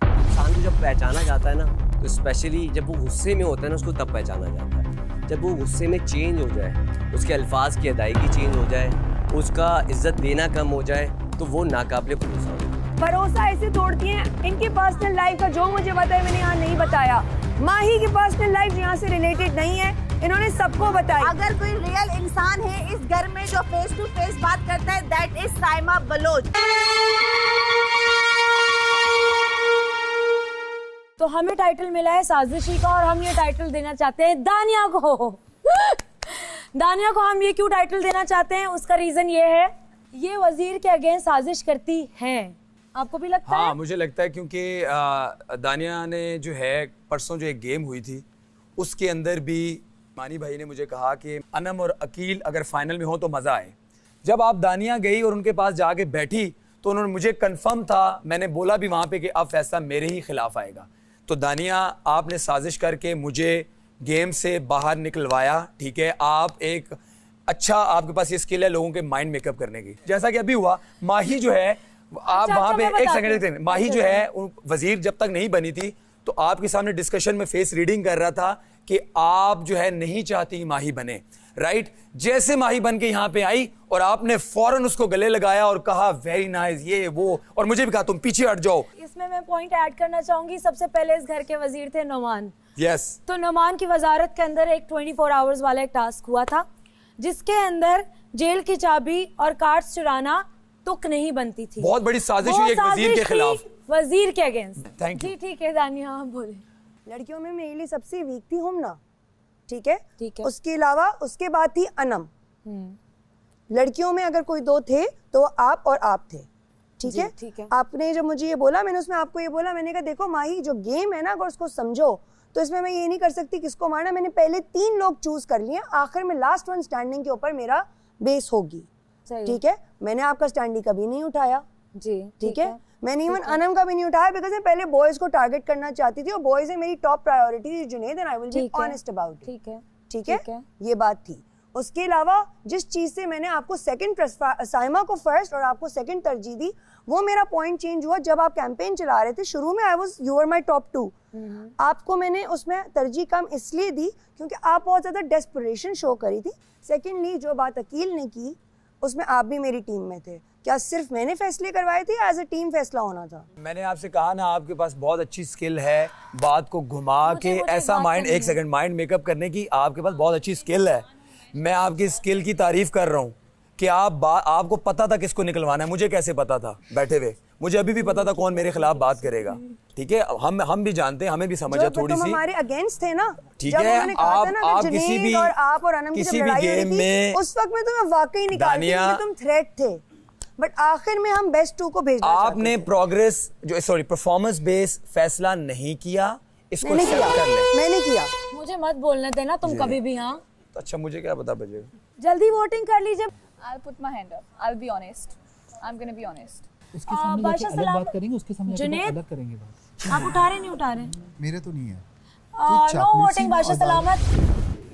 Speaker 10: इंसान को जब पहचाना जाता है ना, तो स्पेशली जब वो गुस्से में होता है ना, उसको तब पहचाना जाता है। जब वो गुस्से में चेंज हो जाए, उसके अल्फाज की अदायगी चेंज हो जाए, उसका इज्जत देना कम हो जाए, तो वो नाकाबिले भरोसा हो जाए।
Speaker 12: भरोसा ऐसे तोड़ती हैं। इनकी पर्सनल लाइफ का जो मुझे पता है मैंने यहाँ नहीं बताया। माही की पर्सनल लाइफ यहाँ से रिलेटेड नहीं है, इन्होंने सबको बताई।
Speaker 9: अगर कोई रियल इंसान है इस घर में जो फेस टू फेस बात करता है, दैट इज साइमा बलोच।
Speaker 6: तो हमें टाइटल मिला है साजिशी का, और हम ये टाइटल देना चाहते हैं दानिया को। दानिया को हम ये क्यों टाइटल देना चाहते हैं, उसका रीजन ये है, ये वजीर के अगेंस्ट साजिश करती हैं। आपको भी लगता है?
Speaker 11: हाँ, मुझे लगता है क्योंकि दानिया ने जो है परसों जो एक गेम हुई थी, उसके अंदर भी मानी भाई ने मुझे कहा कि अनम और अकील अगर फाइनल में हो तो मज़ा आए। जब आप दानिया गई और उनके पास जाके बैठी तो उन्होंने मुझे कंफर्म था, मैंने बोला भी वहाँ पे कि अब फैसला मेरे ही खिलाफ आएगा। तो दानिया, आपने साजिश करके मुझे गेम से बाहर निकलवाया, ठीक है। आप एक अच्छा, आपके पास ये स्किल है लोगों के माइंड मेकअप करने की, जैसा कि अभी हुआ। माही जो है, आप वहाँ पे एक सेकंड, माही जो है वजीर जब तक नहीं बनी थी तो आपके सामने डिस्कशन में फेस रीडिंग कर रहा था कि आप जो है नहीं चाहती माही बने, राइट। जैसे माही बन के यहाँ पे आई और आपने फौरन उसको गले लगाया और कहा वेरी नाइस, ये वो, और मुझे भी कहा तुम पीछे हट जाओ।
Speaker 6: इसमें मैं पॉइंट ऐड करना चाहूंगी। सबसे पहले इस घर के वजीर थे नुमान।
Speaker 11: यस।
Speaker 6: तो नुमान की वजारत के अंदर एक 24 आवर्स वाला एक टास्क हुआ था, जिसके अंदर जेल की चाबी और कार्ड्स चुराना तुक नहीं बनती थी।
Speaker 11: बहुत बड़ी साजिश हुई एक वजीर के खिलाफ,
Speaker 6: वजीर के अगेंस्ट।
Speaker 11: Thank you.
Speaker 6: ठीक है दानिया, आप बोले।
Speaker 12: लड़कियों में मेरे लिए सबसे वीक थी हुमना, ठीक है।
Speaker 6: ठीक है।
Speaker 12: उसके अलावा उसके बाद थी अनम। लड़कियों में अगर कोई दो थे तो आप और आप थे, ठीक है।
Speaker 6: ठीक है।
Speaker 12: आपने जब मुझे ये बोला, मैंने उसमें आपको ये बोला, मैंने कहा देखो माही, जो गेम है ना अगर उसको समझो तो इसमें मैं ये नहीं कर सकती किसको मारना। मैंने पहले 3 लोग चूज कर लिए, आखिर में लास्ट वन स्टैंडिंग के ऊपर मेरा बेस होगी, ठीक है। मैंने आपका स्टैंडिंग कभी नहीं उठाया जी, ठीक है। मैंने इवन अनम का भी नहीं उठाया, बिकॉज मैं पहले बॉयज को टारगेट करना चाहती थी और बॉयज है मेरी top priority Junaid, and I will be honest about it, ठीक है। ये बात थी। उसके अलावा जिस चीज़ से मैंने आपको सेकंड साइमा को फर्स्ट और आपको सेकंड तरजीह दी, वो मेरा पॉइंट चेंज हुआ जब आप कैंपेन चला रहे थे। शुरू में यू वर माई टॉप 2, आपको मैंने उसमें तरजीह कम इसलिए दी क्योंकि आप बहुत ज़्यादा डेस्परेशन शो करी थी। सेकेंडली जो बात अकील ने की उसमें आप भी मेरी टीम में थे। क्या सिर्फ मैंने फैसले करवाए थे या एज अ टीम फैसला होना था?
Speaker 11: मैंने आपसे कहा ना, आपके पास बहुत अच्छी स्किल है बात को घुमा के ऐसा माइंड, एक सेकंड, माइंड मेकअप करने की आपके पास बहुत अच्छी स्किल है। मैं आपकी स्किल की तारीफ कर रहा हूँ कि आपको पता था किसको निकलवाना है। मुझे कैसे पता था बैठे हुए? मुझे अभी भी पता था कौन मेरे खिलाफ बात करेगा। ठीक है, हम भी जानते हैं, हमें भी समझ है थोड़ी सी।
Speaker 12: हमारे अगेंस्ट थे ना,
Speaker 11: ठीक है। आप किसी भी गेम में
Speaker 12: उस वक्त में तुम्हें वाकई निकालती थी कि तुम थ्रेट थे, बट आखिर में हम बेस्ट 2 को भेजना चाहते थे।
Speaker 11: आपने परफॉर्मेंस बेस फैसला नहीं किया, इसको एक्सेप्ट कर ले।
Speaker 12: मैंने किया।
Speaker 6: मुझे मत बोलने देना तुम कभी भी। हाँ
Speaker 11: अच्छा, मुझे क्या पता बजेगा।
Speaker 6: जल्दी वोटिंग कर लीजिए।
Speaker 14: I'll put my hand up. I'll be honest. I'm gonna be honest.
Speaker 8: उसके सामने जाके अलग बात करेंगे, उसके सामने जाके अलग करेंगे बात।
Speaker 6: आप उठा रहे नहीं उठा रहे?
Speaker 8: मेरे तो नहीं है।
Speaker 6: नो वोटिंग बादशाह सलामत।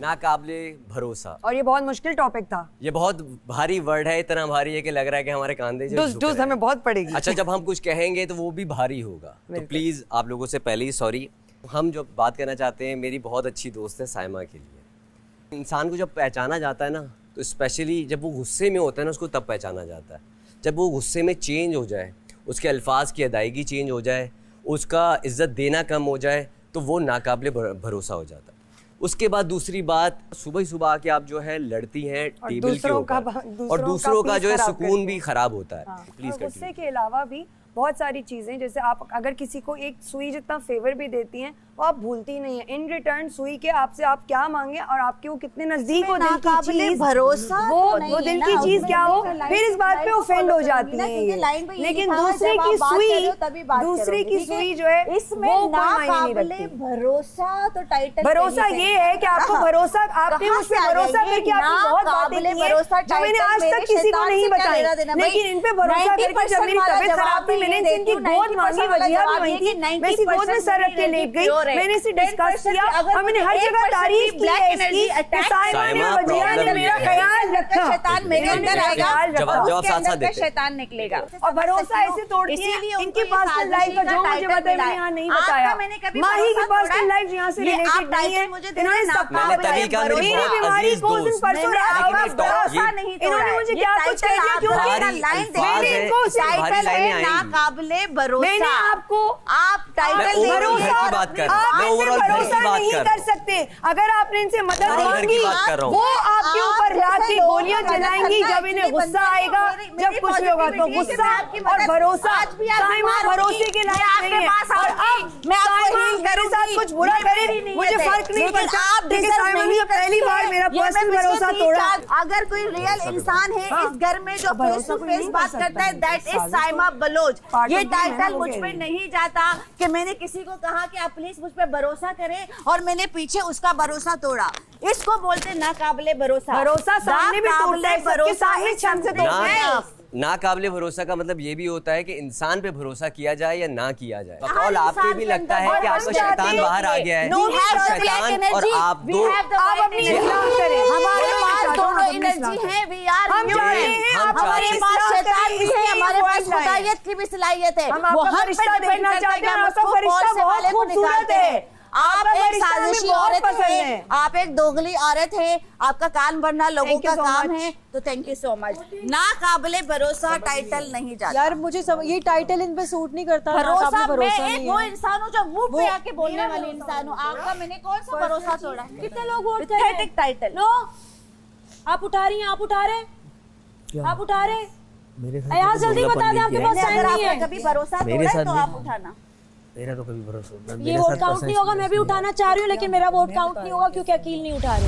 Speaker 10: नाकाबिले भरोसा।
Speaker 12: और ये बहुत मुश्किल टॉपिक था।
Speaker 10: ये बहुत भारी वर्ड है, इतना भारी है कि लग रहा है कि हमारे कांधे
Speaker 12: डूज हमें बहुत पड़ेगी।
Speaker 10: अच्छा, जब हम कुछ कहेंगे तो वो भी भारी होगा, तो प्लीज आप लोगों से पहले ही सॉरी। हम जो बात करना चाहते हैं, मेरी बहुत अच्छी दोस्त है साइमा के लिए। इंसान को जब पहचाना जाता है ना, तो स्पेशली जब वो गुस्से में होता है ना, उसको तब पहचाना जाता है। जब वो गुस्से में चेंज हो जाए, उसके अल्फाज की अदायगी चेंज हो जाए, उसका इज्जत देना कम हो जाए, तो वो नाकाबिले भरोसा हो जाता है। उसके बाद दूसरी बात, सुबह सुबह आके आप जो है लड़ती हैं टेबल के ऊपर, और दूसरों का जो है सुकून भी खराब होता है। Please continue.
Speaker 12: गुस्से के अलावा भी बहुत सारी चीज़ें, जैसे आप अगर किसी को एक सुई जितना फेवर भी देती हैं, वो आप भूलती नहीं है। इन रिटर्न सुई के आपसे आप क्या मांगे और आपके वो कितने नजदीक हो दिल की चीज,
Speaker 9: भरोसा
Speaker 12: वो दिल की चीज क्या हो, फिर इस बात पे ऑफेंड हो जाती है। लेकिन दूसरे की सुई जो है
Speaker 9: इसमें नाकाबिले भरोसा, तो टाइटल
Speaker 12: भरोसा ये है कि आपको भरोसा, आपने मुझ पे भरोसा करके आपकी बहुत बातें की हैं जो मैंने आज तक किसी को नहीं बताई, लेकिन इन पे भरोसा करके जब मेरी तबीयत खराब थी, मैंने इनकी गोद मांगी, वजिया भी वही थी, मैं इसी गोद में सर रख के लेट गई, मैंने इसे डिस्कस किया और मैंने हर जगह तारीफ की है इसकी कि साइमा ने, वजिया ने मेरा ख्याल रखा।
Speaker 9: शैतान मेरे अंदर आएगा,
Speaker 10: जवाब साथ साथ देते।
Speaker 9: शैतान निकलेगा
Speaker 12: और भरोसा ऐसे तोड़ती है। इनकी पर्सनल लाइफ का जो मुझे बताया मैंने यहाँ नहीं बताया। माही की पर्सनल लाइफ यहाँ से रिलेटेड नहीं है। इन्होंने सबका मेरी बीमारी को उस दिन परसों इन्होंने मुझे क्या कुछ कह दिया, क्योंकि मैंने इनको
Speaker 9: नाकाबिले भरोसा,
Speaker 12: मैंने आपको
Speaker 9: आप टाइटल
Speaker 12: भरोसा नहीं कर सकते। अगर आपने इनसे मदद मांगी, वो आपके ऊपर लाके गोलियां चलाएंगी जब इन्हें गुस्सा आएगा, जब कुछ होगा तो गुस्सा और भरोसा। साइमा भरोसे के लायक नहीं है, और अब मैं मेरे साथ कुछ बुरा करे मुझे फर्क नहीं पड़ता, लेकिन साइमा ने पहली बार मेरा पर्सनल भरोसा तोड़ा।
Speaker 9: अगर कोई रियल इंसान है इस घर में जो फेस टू फेस बात करता है, दैट इज साइमा बलोच। ये टाइटल मुझ पे नहीं जाता कि मैंने किसी को कहा कि आप प्लीज मुझ पे भरोसा करें और मैंने पीछे उसका भरोसा तोड़ा। इसको बोलते नाकाबिले भरोसा।
Speaker 12: भरोसा सामने भी तोड़ता है, भरोसा ही छन से तोड़ता है।
Speaker 10: नाकाबिले भरोसा का मतलब ये भी होता है कि इंसान पे भरोसा किया जाए या ना किया जाए। और आपको भी लगता है कि आपका शैतान बाहर आ गया है, शैतान और आप दो,
Speaker 9: हमारे पास दोनों एनर्जी है, वी आर हमारे पास शैतान भी है, हमारे पास खुदायत की भी सलाहियत है। वो हम पे डिपेंड करता है, उसको कौन से वाले को निकालते हैं। आप एक साजिशी औरत हैं, आप एक दोगली औरत हैं, आपका कान भरना लोगों का काम है, तो थैंक यू सो मच। नाकाबिले भरोसा टाइटल नहीं जाता
Speaker 3: यार, मुझे ये टाइटल इन पे सूट नहीं करता।
Speaker 9: भरोसा मैं एक वो इंसान हूँ जो मुंह पे आके बोलने वाली इंसान हूँ। आपका मैंने कौन सा भरोसा तोड़ा?
Speaker 6: कितने लोग वोट कर रहे हैं?
Speaker 9: टाइटल
Speaker 6: लो, आप उठा रही हैं, आप उठा रहे, आप उठा रहे। यार जल्दी बता दें, आपके पास टाइम नहीं है।
Speaker 9: कभी भरोसा तोड़ा तो आप उठाना।
Speaker 5: मेरा तो कभी भरोसा,
Speaker 6: ये वोट काउंट नहीं होगा। मैं भी उठाना चाह रही हूँ, लेकिन मेरा वोट काउंट नहीं होगा क्योंकि अकील नहीं उठा रही।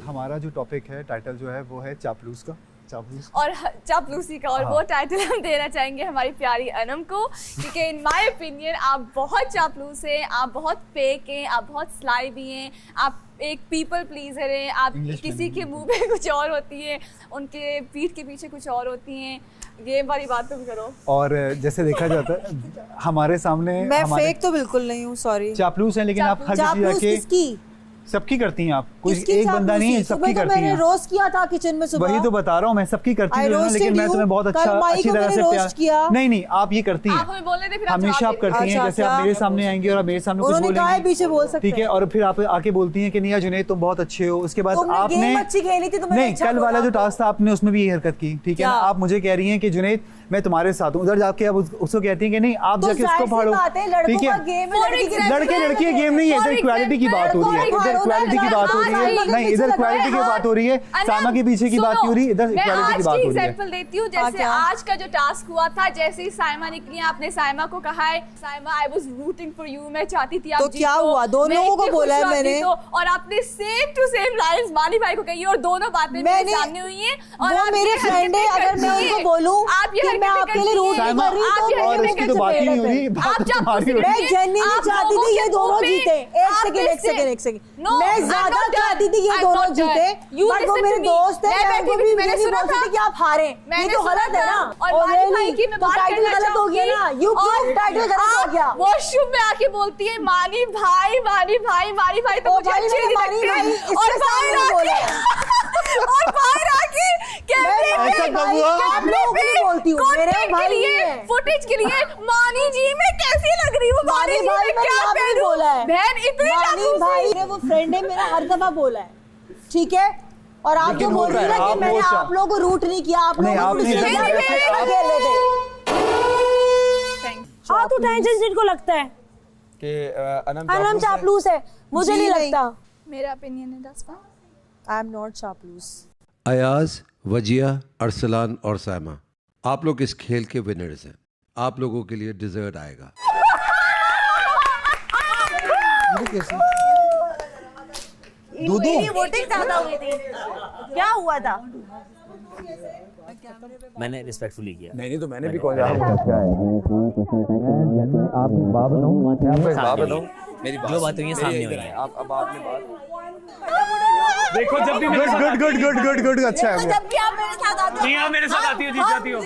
Speaker 8: हमारा जो टॉपिक है, टाइटल जो है वो है चापलूस का, चापलूस
Speaker 14: और चापलूसी का, और वो टाइटल हम देना चाहेंगे हमारी प्यारी अनम को, क्योंकि इन माय ओपिनियन आप बहुत चापलूस हैं, आप बहुत फेक हैं, आप बहुत स्लाई भी हैं, आप एक पीपल प्लीजर हैं, आप किसी के मुंह पे कुछ और होती है, उनके पीठ के पीछे कुछ और होती हैं। ये वाली बात तुम करो।
Speaker 8: और जैसे देखा जाता है हमारे सामने,
Speaker 3: मैं फेक तो बिल्कुल नहीं हूँ, सॉरी।
Speaker 8: चापलूस है, लेकिन आप हर
Speaker 3: किसी
Speaker 8: सबकी करती हैं आप, कोई
Speaker 3: किसकी
Speaker 8: एक बंदा नहीं है,
Speaker 3: चापलूसी?
Speaker 8: सबकी
Speaker 3: सुबह तो
Speaker 8: करती
Speaker 3: मैंने
Speaker 8: हैं।
Speaker 3: रोस्ट किया था किचन में सुबह।
Speaker 8: वही तो बता रहा हूँ मैं, सबकी करती
Speaker 3: I
Speaker 8: हूँ ना, लेकिन
Speaker 3: roasted
Speaker 8: मैं
Speaker 3: you।
Speaker 8: तुम्हें बहुत
Speaker 3: कल
Speaker 8: अच्छा
Speaker 3: माई
Speaker 8: अच्छी
Speaker 3: को
Speaker 8: तरह
Speaker 3: मैंने
Speaker 8: से
Speaker 3: roast
Speaker 8: प्यार
Speaker 3: किया।
Speaker 8: नहीं नहीं आप ये करती
Speaker 14: आप
Speaker 8: हैं,
Speaker 14: हमें बोल रहे थे फिर आप
Speaker 8: हमेशा
Speaker 14: जवाब
Speaker 8: आप
Speaker 14: दे रहे
Speaker 8: करती हैं,
Speaker 3: अच्छा,
Speaker 8: जैसे आप
Speaker 3: क्या?
Speaker 8: मेरे सामने आएंगी और आप मेरे सामने कुछ
Speaker 3: उन्होंने कहा है
Speaker 8: बोलेंगी,
Speaker 3: पीछे बोल सकते
Speaker 8: ठीक है,
Speaker 3: हैं।
Speaker 8: और फिर आप आके बोलती हैं कि नहीं जुनैद तुम बहुत अच्छे हो, उसके बाद
Speaker 3: तुमने
Speaker 8: आपने
Speaker 3: गेम अच्छी खेली थी तो मैंने
Speaker 8: नहीं
Speaker 3: अच्छा
Speaker 8: कल वाला
Speaker 3: बोला
Speaker 8: जो टास्क था आपने उसमें भी ये हरकत की, ठीक है ना,
Speaker 3: क्या?
Speaker 8: आप मुझे कह रही हैं कि जुनैद मैं तुम्हारे साथ हूँ, उधर जाके आप उसको कहती हैं कि नहीं आप
Speaker 3: तो
Speaker 8: जाके उसको
Speaker 3: जाहिर सी
Speaker 8: फाड़ो,
Speaker 3: बात है, लड़कों
Speaker 8: ठीक
Speaker 3: का
Speaker 8: है,
Speaker 3: गेम है, लड़की की
Speaker 8: लड़के लड़की गेम नहीं है, इधर इक्वालिटी की बात हो रही है, इधर इक्वालिटी की बात हो रही है, नहीं इधर इक्वालिटी की बात हो रही है, सामा के पीछे की बात नहीं हो रही, इधर इक्वालिटी की बात हो रही है।
Speaker 14: एग्जांपल देती हूँ, जैसे आज का जो टास्क हुआ था, जैसे ही साइमा निकली आपने साइमा को कहा है Saima I was rooting for you, मैं चाहती थी आप
Speaker 3: तो क्या
Speaker 14: जीतो,
Speaker 3: हुआ? दोनों
Speaker 14: मैं
Speaker 3: लोगों को
Speaker 14: इतनी
Speaker 3: बोला है
Speaker 14: खुश
Speaker 3: मैंने।
Speaker 14: रहती तो, और आपने सेम टू सेम लाइंस मानी भाई को कही और दोनों बातें मेरे सामने हुई हैं और
Speaker 3: वो
Speaker 14: आप
Speaker 3: मेरे
Speaker 14: ये
Speaker 3: फ्रेंड है,
Speaker 14: हरकतें
Speaker 3: अगर मैं
Speaker 14: करती
Speaker 3: उनको
Speaker 14: हैं।
Speaker 3: बोलूं
Speaker 14: आप ये
Speaker 3: कि मैं
Speaker 14: हरकतें
Speaker 3: आपके लिए
Speaker 14: करती
Speaker 3: रूट
Speaker 14: हैं।
Speaker 3: नहीं कर रही
Speaker 14: आप
Speaker 3: तो
Speaker 14: ये
Speaker 8: और
Speaker 14: हरकतें
Speaker 8: उसकी तो बात ही नहीं हो रही, बात तो तुम्हारी हो रही
Speaker 3: मैं
Speaker 8: है।
Speaker 3: जेन्युइनली चाहती थी ये दोनों जीते। एक सेकंड मैं ज्यादा चाहती थी ये दोनों जीते, बट वो मेरे दोस्त है, मैं उनको भी नहीं बोल सकती कि आप हारे, ये तो गलत है ना।
Speaker 14: और मानी भाई की मैं बात
Speaker 3: टाइटल
Speaker 14: करना
Speaker 3: गलत हो गया ना, यू टाइटल गलत हो गया।
Speaker 14: वॉशरूम में आके बोलती है मानी भाई तो
Speaker 3: ओ
Speaker 14: मुझे
Speaker 3: भाई,
Speaker 14: अच्छी नहीं
Speaker 3: मानी भाई,
Speaker 14: लगती
Speaker 3: इसके
Speaker 14: और
Speaker 3: सामने
Speaker 14: बाहर
Speaker 3: बोला
Speaker 14: आके और बाहर आके
Speaker 8: ऐसा कब हुआ?
Speaker 3: आप लोगों को नहीं बोलती हूँ, मेरे भाई नहीं है।
Speaker 14: फुटेज के लिए मानी जी मैं कैसी लग रही हूँ,
Speaker 3: मानी भाई
Speaker 14: मैं
Speaker 3: मैंने
Speaker 14: क्या
Speaker 3: यहाँ पे
Speaker 14: पहनूं?
Speaker 3: बोला है,
Speaker 14: बहन इतनी
Speaker 3: मानी
Speaker 14: चापलूसी।
Speaker 3: भाई मेरे वो फ्रेंड है, मेरा हर दफा बोला है, ठीक है। और आप जो
Speaker 8: लेकिन
Speaker 3: बोल रही है ना
Speaker 8: आप
Speaker 3: कि मैंने
Speaker 8: वो
Speaker 3: आप लोगों को रूट नहीं किया, आप
Speaker 8: नहीं,
Speaker 3: लोगों को
Speaker 8: आपने
Speaker 3: किसी
Speaker 8: जब
Speaker 3: के
Speaker 8: ऐसे-
Speaker 3: साथ अकेले थे।
Speaker 6: हाँ तो टेंशन जिनको लगता है
Speaker 11: कि
Speaker 6: अनम चापलूस है, मुझे
Speaker 3: जी
Speaker 6: नहीं
Speaker 3: नहीं।
Speaker 6: लगता।
Speaker 14: मेरा ओपिनियन है दसवा।
Speaker 3: आई एम नॉट चापलूस।
Speaker 15: अयाज, वजिया, अरसलान और साइमा, आप लोग इस खेल के विनर्स हैं, आप लोगों के लिए डिजर्ट आएगा।
Speaker 9: मेरी वोटिंग ज्यादा हुई थी, क्या हुआ था?
Speaker 5: मैंने रिस्पेक्टफुली किया।
Speaker 11: नहीं तो मैंने भी कौन जा
Speaker 5: आप बात
Speaker 11: बताओ मेरी
Speaker 5: जो बात हुई है सामने हुई है।
Speaker 11: आप अब आपने बात
Speaker 7: देखो जब भी मेरे साथ
Speaker 8: गुड अच्छा है।
Speaker 9: जब भी आप मेरे साथ आते हो
Speaker 7: नहीं, आप मेरे साथ आती हो, जीत जाती हो।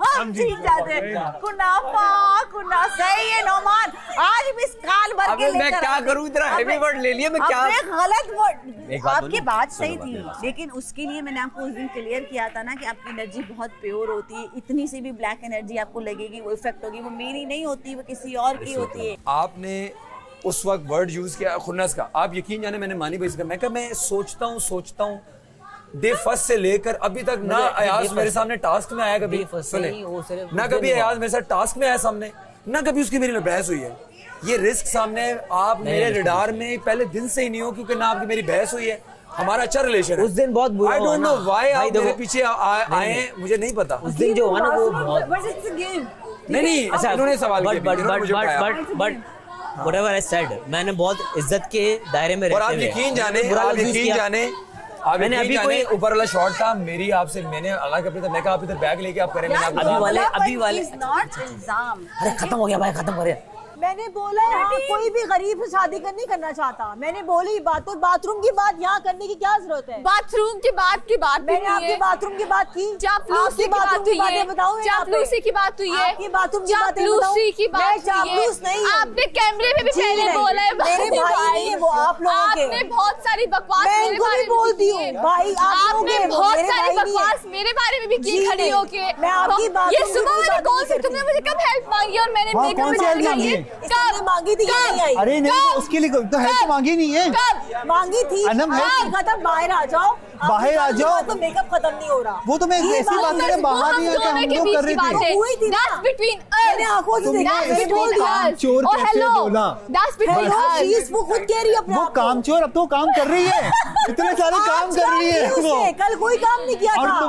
Speaker 9: हम जीत जाते हैं। कुनाफा कुना सही है नौमान, आज भी काल भर के
Speaker 10: अबे मैं
Speaker 9: लेकर
Speaker 10: क्या
Speaker 9: आए।
Speaker 10: करूं, इतना हेवी वर्ड ले लिया मैं क्या?
Speaker 9: अबे गलत वर्ड,
Speaker 10: एक बात
Speaker 9: आपकी
Speaker 10: बोलूं?
Speaker 9: बात सही
Speaker 10: चलो,
Speaker 9: थी,
Speaker 10: बात है।
Speaker 9: लेकिन उसके लिए मैंने आपको उस दिन क्लियर किया था ना कि आपकी एनर्जी बहुत प्योर होती है, इतनी सी भी ब्लैक एनर्जी आपको लगेगी वो इफेक्ट होगी, वो मेरी नहीं होती, वो किसी और की होती है।
Speaker 11: आपने उस वक्त वर्ड यूज किया खुन्नस का, आप यकीन जाने मैंने मानी भाई से कहा, मैं कहा मैं सोचता हूँ डे फर्स्ट से लेकर अभी तक ना अयाज मेरे सामने टास्क में आया कभी, सुने ना कभी अयाज मेरे साथ टास्क में आया सामने, ना कभी उसकी मेरी बहस हुई है। ये रिस्क सामने आप मेरे रडार में पहले दिन से ही नहीं हो, क्योंकि ना आपकी मेरी बहस हुई है, हमारा अच्छा रिलेशन है।
Speaker 5: उस दिन बहुत बुरा
Speaker 11: आई
Speaker 5: हुआ
Speaker 11: डोंट नो
Speaker 5: ना।
Speaker 11: व्हाई
Speaker 5: भाई
Speaker 11: आप
Speaker 5: देखो,
Speaker 11: मेरे पीछे आए हैं, मुझे नहीं पता।
Speaker 5: उस दिन जो हुआ ना वो बहुत
Speaker 11: नहीं
Speaker 5: अच्छा
Speaker 11: इन्होंने सवाल किया, इन्होंने मुझे बताया।
Speaker 5: बट whatever I said, मैंने बहुत इज्जत के दायरे में
Speaker 11: और
Speaker 5: रहते
Speaker 11: आप
Speaker 5: हुए
Speaker 11: यकीन जाने
Speaker 5: बुरा
Speaker 11: आप
Speaker 5: लफ्ज़ यूज़
Speaker 11: यकीन
Speaker 5: किया।
Speaker 11: जाने आप
Speaker 5: मैंने
Speaker 11: यकीन
Speaker 5: अभी
Speaker 11: जाने
Speaker 5: कोई
Speaker 11: ऊपर वाला शॉट था मेरी आपसे, मैंने अलग अपने मैं कहा आप इधर बैग लेके आप करें, मैंने आपको
Speaker 5: अभी वाले
Speaker 9: नॉट इल्जाम।
Speaker 5: अरे खत्म हो गया भाई, खत्म हो गया।
Speaker 3: मैंने बोला है हाँ, कोई भी गरीब से शादी नहीं करना चाहता, मैंने बोली बात। और बाथरूम की बात यहाँ करने की क्या जरूरत है?
Speaker 14: बाथरूम की बात
Speaker 3: मैंने आपकी बाथरूम की बात की,
Speaker 14: चापलूसी की बात हुई है, चापलूसी की बात हुई है,
Speaker 3: आपकी बाथरूम की बात
Speaker 14: चापलूसी की बात हुई
Speaker 3: चापलूस
Speaker 14: है।
Speaker 3: नहीं,
Speaker 14: आपने कैमरे में भी पहले बोला है
Speaker 3: मेरे भाई नहीं है वो, आप लोगों के।
Speaker 14: आपने बहुत सारी बकवास
Speaker 3: मैं
Speaker 14: मेरे
Speaker 3: इनको
Speaker 14: बारे
Speaker 3: भी
Speaker 14: में
Speaker 3: बोलती
Speaker 14: की है।
Speaker 3: हूँ, भाई आप लोग
Speaker 14: आपने
Speaker 3: हैं वो,
Speaker 14: बहुत
Speaker 3: मेरे
Speaker 14: सारी
Speaker 3: भाई नहीं है।
Speaker 14: बकवास मेरे बारे में भी की
Speaker 3: जी
Speaker 14: खड़ी
Speaker 3: नहीं,
Speaker 14: होके।
Speaker 3: मैं आपकी बात
Speaker 14: ये
Speaker 3: सुन
Speaker 14: सुबह
Speaker 3: रही हूँ,
Speaker 14: मैंने कौन सी
Speaker 3: बात
Speaker 14: तुमने मुझे कब हेल्प मांगी और मैंने
Speaker 8: हाँ,
Speaker 14: मेकअप
Speaker 8: कौन सी
Speaker 14: में
Speaker 8: help मांगी?
Speaker 3: इसने मांगी थी, ये नहीं आई।
Speaker 8: अरे नहीं उसके लिए तो हेल्प मांगी नहीं है,
Speaker 14: कब
Speaker 3: मांगी थी।
Speaker 8: अनम है।
Speaker 3: खत्म, बाहर आ जाओ,
Speaker 8: बाहर आ जाओ।
Speaker 3: तो मेकअप खत्म नहीं हो रहा।
Speaker 8: वो तो मैं ऐसी बात कर रहा बाहर नहीं आके हम लोग कर रहे थे।
Speaker 3: हुई थी ना, मैंने आंखों से देखा, मैंने बोल दिया।
Speaker 8: कामचोर कैसे बोला?
Speaker 3: वो खुद कह रही है अपने
Speaker 8: वो
Speaker 3: आप को।
Speaker 8: कामचोर अब तो काम कर रही है, इतने सारे काम कर रही है वो।
Speaker 3: कल कोई काम नहीं किया
Speaker 8: और
Speaker 3: था।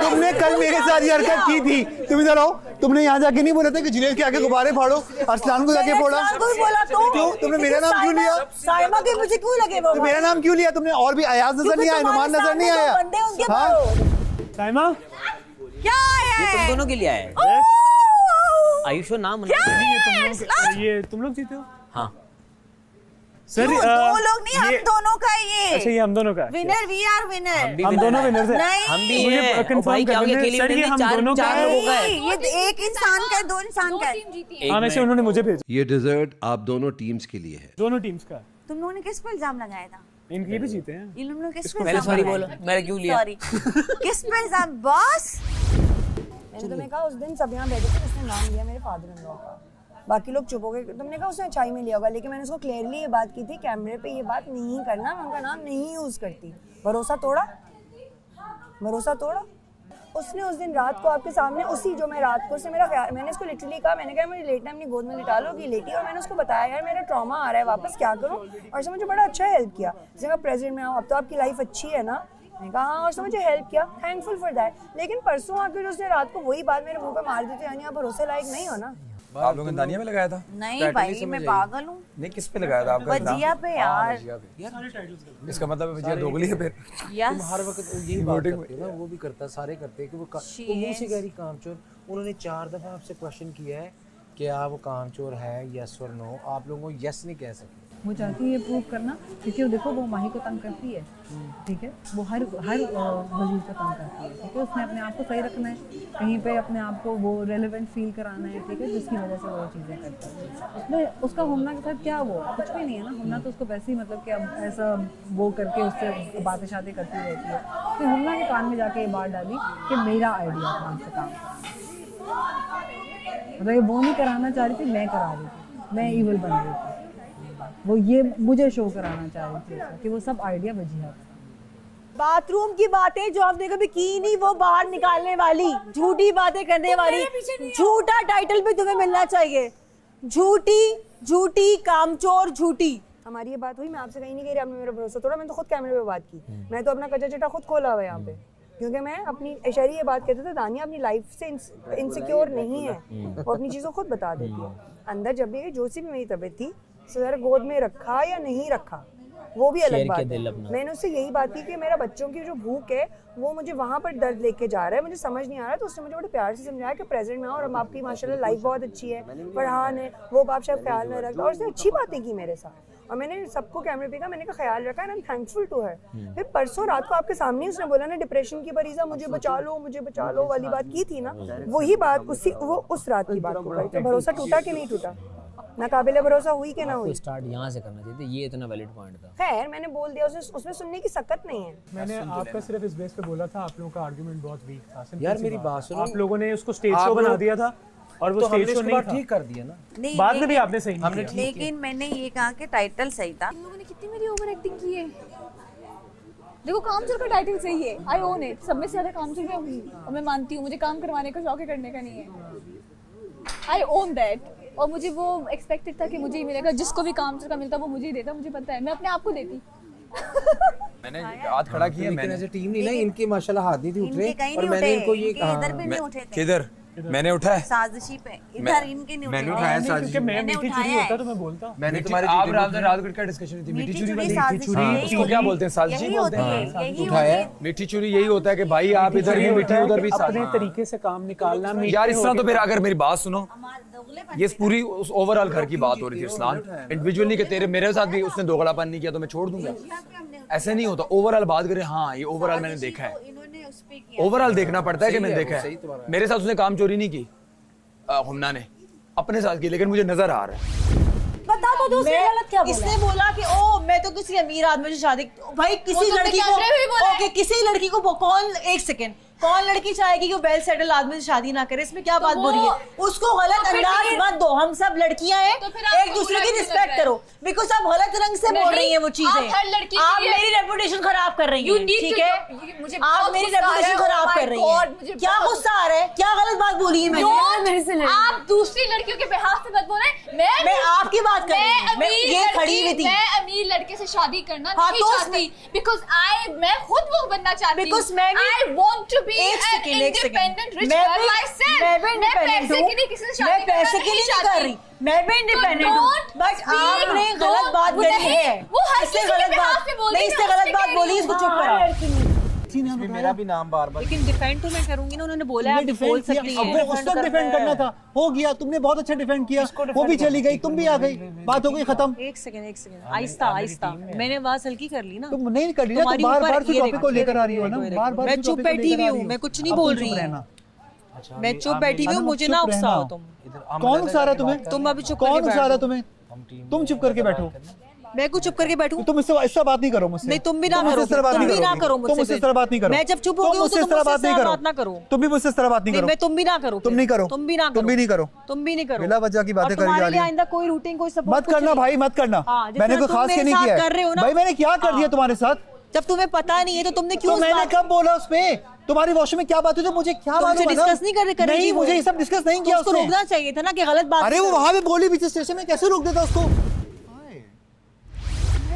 Speaker 8: तुमने कल मेरे साथ ये हरकत की थी, तुम इधर आओ, तुमने यहाँ जाके नहीं बोला था कि जुनैद के आगे गुब्बारे फाड़ो, अरसलान को जाके फोड़ा, क्यों तुमने मेरा नाम क्यों लिया?
Speaker 3: साइमा के मुझे क्यों लगे वो?
Speaker 8: तो मेरा नाम क्यों लिया तुमने? और भी अयाज नजर नहीं आया, नुमान नजर नहीं आया।
Speaker 7: साइमा
Speaker 9: क्या
Speaker 5: ये तुम
Speaker 9: है?
Speaker 5: दोनों के लिए आया है। आयुषो नाम
Speaker 7: ये तुम लोग जीते हो।
Speaker 5: हाँ
Speaker 7: सर
Speaker 9: दो लोग नहीं, हम दोनों का ये।
Speaker 7: अच्छा ये हम दोनों का है।
Speaker 9: Winner, we are winner.
Speaker 7: हम दोनों विनर्स हैं।
Speaker 9: नहीं,
Speaker 5: हम भी
Speaker 7: मुझे
Speaker 5: हैं।
Speaker 7: कंफर्म
Speaker 5: भाई क्या हो गया,
Speaker 7: करना है,
Speaker 5: अकेली
Speaker 7: सर, ये
Speaker 5: winner
Speaker 7: हम
Speaker 5: नहीं,
Speaker 7: दोनों का
Speaker 5: चार
Speaker 7: है।
Speaker 5: लोगों का है।
Speaker 9: ये एक इंसान का है, दो इंसान का है।
Speaker 7: हाँ वैसे उन्होंने मुझे भेजा।
Speaker 15: ये डिजर्ट आप दोनों टीम्स के लिए है।
Speaker 7: दोनों टीम्स का।
Speaker 9: तुम लोगों ने किस पे इल्जाम लगाया था?
Speaker 7: इनके भी जीते हैं।
Speaker 9: इन लोगों ने किस पे
Speaker 5: पहले
Speaker 9: इल्जाम
Speaker 5: सॉरी
Speaker 9: लगाया?
Speaker 5: बोलो, मैंने क्यों लिया?
Speaker 9: सॉरी किस पे इल्जाम बॉस?
Speaker 12: मैंने तुम्हें कहा उस दिन सब यहाँ बैठे थे, उसने नाम लिया मेरे फादर इन लॉ का, बाकी लोग चुप हो गए। तुमने कहा उसने अच्छाई में लिया होगा, लेकिन मैंने उसको क्लियरली ये बात की थी कैमरे पे ये बात नहीं करना, मैं उनका नाम नहीं यूज करती। भरोसा तोड़ा, भरोसा तोड़ा। उसने उस दिन रात को आपके सामने उसी जो मैं रात को उसने मेरा ख्याल, मैंने उसको लिटरली कहा, मैंने कहा मुझे लेटना अपनी गोद में लिटा लो कि लेटी, और मैंने उसको बताया यार मेरा ट्रॉमा आ रहा है वापस, क्या करूं, और उसने मुझे बड़ा अच्छा हेल्प किया। उसने कहा प्रेजेंट में आओ, अब तो आपकी लाइफ अच्छी है ना, मैंने कहा हाँ, और उसने मुझे हेल्प किया, थैंकफुल फॉर दैट। लेकिन परसों आकर उसने रात को वही बात मेरे मुंह पे मार दी थी, यानी आप भरोसे लायक नहीं हो ना।
Speaker 11: आप लोगों ने दानिया में लगाया था?
Speaker 9: नहीं भाई मैं पागल हूँ।
Speaker 11: नहीं किस पे लगाया था आपका?
Speaker 9: भजिया पे यार।
Speaker 11: इसका मतलब भजिया दोगली है फिर।
Speaker 17: तुम हर वक्त यही बात करते हो ना, वो भी करता है, सारे करते हैं कि वो मुंह से कह रही कामचोर। उन्होंने 4 दफा आपसे क्वेश्चन किया है कि आप वो कामचोर है यस और नो, आप लोगों को यस नहीं कह सकते।
Speaker 4: वो चाहती है ये प्रूव करना, क्योंकि देखो वो माही को तंग करती है, ठीक है, वो हर वजीर को तंग करती है, ठीक है, उसने अपने आप को सही रखना है, कहीं पे अपने आप को वो रेलेवेंट फील कराना है, ठीक है, जिसकी वजह से वो चीज़ें करता है। उसमें उसका हमना के साथ क्या वो कुछ भी नहीं है ना, हमना तो उसको वैसे ही मतलब कि अब ऐसा वो करके उससे बातें शातें करती रहती है। फिर हमना के कान में जाके ये बात डाली कि मेरा आइडिया था उनसे काम, मतलब ये वो नहीं कराना चाह रही थी, मैं करा रही थी, मैं ईवल बन रही थी, वो ये मुझे शो कराना चाह रही थी कि वो सब आइडिया वजिया था।
Speaker 3: बाथरूम की बातें जो हमने कभी की नहीं, वो बाहर निकालने वाली, झूठी बातें करने वाली, झूठा टाइटल भी तुम्हें मिलना चाहिए, झूठी झूठी कामचोर झूठी।
Speaker 12: हमारी ये बात हुई, मैं आपसे कहीं नहीं कह रही, आपने मेरा भरोसा तोड़ा, मैंने तो खुद कैमरे पे बात की, मैं तो अपना कच्चा चिट्ठा खुद खोला हुआ है यहाँ पे, क्योंकि मैं अपनी इशारे ये बात कहते थे दानिया अपनी लाइफ से इनसिक्योर नहीं है, वो अपनी चीज़ों खुद बता देती है। अंदर जब भी जो सी भी मेरी तबीयत थी, सर गोद में रखा या नहीं रखा वो भी अलग बात है। मैंने उससे यही बात की कि मेरा बच्चों की जो भूख है वो मुझे वहाँ पर दर्द लेके जा रहा है, मुझे समझ नहीं आ रहा, तो उसने मुझे बड़े प्यार से समझाया कि प्रेजेंट में आओ, और आपकी माशाल्लाह लाइफ बहुत अच्छी है, फरहान है, वो बाप शायद ख्याल में रखता, और उसने अच्छी बातें की मेरे साथ, और मैंने सबको कैमरे पे कहा, मैंने का ख्याल रखा है, I am thankful to her. फिर परसों रात को आपके सामने उसने बोला ना डिप्रेशन की मरीज़ा, मुझे बचा लो वाली बात की थी ना, वही बात उस रात की बात को कही। तो भरोसा टूटा कि नहीं टूटा, ना काबिल भरोसा हुई कि ना हुई?
Speaker 5: स्टार्ट यहाँ से करना चाहिए, ये इतना वैलिड पॉइंट था।
Speaker 12: खैर मैंने बोल दिया, उसमें सुनने की सकत नहीं है।
Speaker 7: मैंने आपका सिर्फ इस बेस पे बोला था, आप लोगों का आर्गुमेंट बहुत वीक था।
Speaker 17: यार मेरी बात सुनो,
Speaker 7: आप लोगों ने उसको स्टेज शो बना दिया था, और वो स्टेज शो नहीं था,
Speaker 17: ठीक कर दिया ना,
Speaker 7: बाद में भी आपने सही नहीं किया।
Speaker 9: लेकिन मैंने ये कहा कि टाइटल सही था।
Speaker 14: इन लोगों ने कितनी मेरी ओवर एक्टिंग की है। देखो कामचोर का टाइटल सही है, आई ओन इट, सब में से ज्यादा कामचोर मैं हूँ, और मैं मानती हूँ मुझे काम करवाने का शौक है, करने का नहीं है, आई ओन दैट। और मुझे वो एक्सपेक्टेड था कि मुझे ही मिलेगा, जिसको भी कामचोर का मिलता वो मुझे ही देता, मुझे पता है, मैं अपने आप को देती।
Speaker 11: मैंने हाथ खड़ा किया, मैंने
Speaker 17: एज ए टीम नहीं ना, इनके माशाल्लाह हाथ नहीं थे उठ रहे,
Speaker 9: और
Speaker 17: मैंने इनको ये
Speaker 9: इधर भी नहीं उठे थे।
Speaker 11: किधर मैंने उठाया?
Speaker 9: साजिशी पे इधर इनके नहीं उठाया।
Speaker 11: मैंने उठाया साजिशी,
Speaker 7: मैं मीठी चुरी होता तो मैं बोलता।
Speaker 11: मैंने तुम्हारी आप रात का डिस्कशन थी, मीठी चुरी वाली, उसको क्या बोलते हैं? साजिशी बोलते हैं।
Speaker 17: उठाया
Speaker 11: मीठी चुरी यही होता है कि भाई आप इधर भी मीठी उधर भी,
Speaker 7: अपने तरीके से काम निकालना।
Speaker 11: यार इस तरह तो फिर अगर मेरी बात सुनो, ये पूरी उस ओवरऑल घर की बात हो रही थी इस्लाम, इंडिविजुअल नहीं कि तेरे मेरे साथ भी उसने दोगलापन नहीं किया तो मैं छोड़ दूंगा, ऐसे नहीं होता। ओवरऑल बात करें, हाँ ये ओवरऑल मैंने देखा है, ओवरऑल देखना पड़ता है कि मैंने देखा है। मेरे साथ उसने काम चोरी नहीं की, हमना ने अपने साथ की, लेकिन मुझे नजर आ रहा है।
Speaker 3: बता तो दूसरे गलत क्या बोला? इसने बोला कि ओ मैं तो किसी अमीर आदमी से शादी, भाई किसी लड़की को, ओके किसी लड़की को कौन, एक सेकंड, कौन लड़की चाहेगी कि वो वेल सेटल आदमी से शादी ना करे? इसमें क्या बात बोल रही है? उसको गलत अंदाज मत दो, हम सब लड़कियां हैं, एक दूसरे की रिस्पेक्ट करो, बिकॉज आप गलत रंग से बोल रही हैं वो चीजें, आप मेरी रेपुटेशन खराब कर रही हैं, ठीक है, आप मेरी रेपुटेशन खराब कर रही हैं। क्या गुस्सा आ रहा है? क्या गलत बात बोली है मैंने?
Speaker 14: आप दूसरी लड़कियों के बिहाफ पे मत बोले, मैं
Speaker 3: आपकी बात कर रही हूं, मैं ये खड़ी हुई थी,
Speaker 14: मैं अमीर लड़के से शादी करना नहीं चाहती, बिकॉज मैं खुद वो बनना चाहती हूं, I want to be an independent rich girl myself. मैं पैसे के लिए किसी से शादी करना नहीं चाहती,
Speaker 3: मैं भी इंडिपेंडेंट हूँ, बट आपने गलत बात करी है, इससे गलत बात नहीं, इससे गलत बात बोली, इसको चुप कराओ।
Speaker 17: मेरा भी नाम बार-बार,
Speaker 3: लेकिन डिफेंड तो मैं करूंगी ना, उन्होंने बोला है बोल सकती है,
Speaker 8: अब उस वक्त डिफेंड करना था, हो गया, तुमने बहुत अच्छा डिफेंड किया, वो भी चली गई, तुम भी आ गई, बात हो गई खत्म।
Speaker 3: एक सेकंड आहिस्ता आहिस्ता, मैंने आवाज हल्की कर ली ना,
Speaker 8: तुम नहीं कर ली ना, तुम बार-बार से टॉपिक को लेकर आ रही हो ना, बार-बार
Speaker 3: मैं चुप बैठी हुई हूँ, मैं कुछ नहीं बोल रही हूँ, मैं चुप बैठी हुई हूँ, मुझे ना उकसाओ तुम।
Speaker 8: कौन उकसा रहा तुम्हें?
Speaker 3: तुम अभी चुप
Speaker 8: कौन उकसा रहा तुम्हें? तुम चुप करके बैठो,
Speaker 3: मैं कुछ चुप करके बैठूं?
Speaker 8: तुम इससे इस तरह बात नहीं करो मुझसे।
Speaker 3: नहीं तुम भी ना करो, तुम भी ना करो मुझसे।
Speaker 8: तुम मुझसे इस तरह बात नहीं करो।
Speaker 3: मैं जब चुप हो गई हूं तो तुम मुझसे बात ना करो।
Speaker 8: तुम भी मुझसे इस तरह बात नहीं करो।
Speaker 3: मैं तुम भी ना करो,
Speaker 8: तुम नहीं करो,
Speaker 3: तुम भी ना करो,
Speaker 8: तुम भी नहीं करो,
Speaker 3: तुम भी नहीं करो।
Speaker 8: बिला वजह की बातें करी जा रही है।
Speaker 3: आइंदा कोई रूटीन कोई सपोर्ट
Speaker 8: मत करना भाई, मत करना। मैंने कोई खास के नहीं किया है भाई। मैंने क्या कर दिया तुम्हारे साथ?
Speaker 3: जब तुम्हें पता नहीं है तो तुमने क्यों?
Speaker 8: मैंने कब बोला उसमें? तुम्हारी वॉशरूम में क्या बात हुई तो मुझे क्या मालूम?
Speaker 3: डिस्कस नहीं कर रहे।
Speaker 8: नहीं, मुझे ये सब डिस्कस नहीं किया।
Speaker 3: उसको रोकना चाहिए था ना कि गलत बात।
Speaker 8: अरे वो वहां पे बोली बीच स्टेशन में, कैसे रोक देता उसको?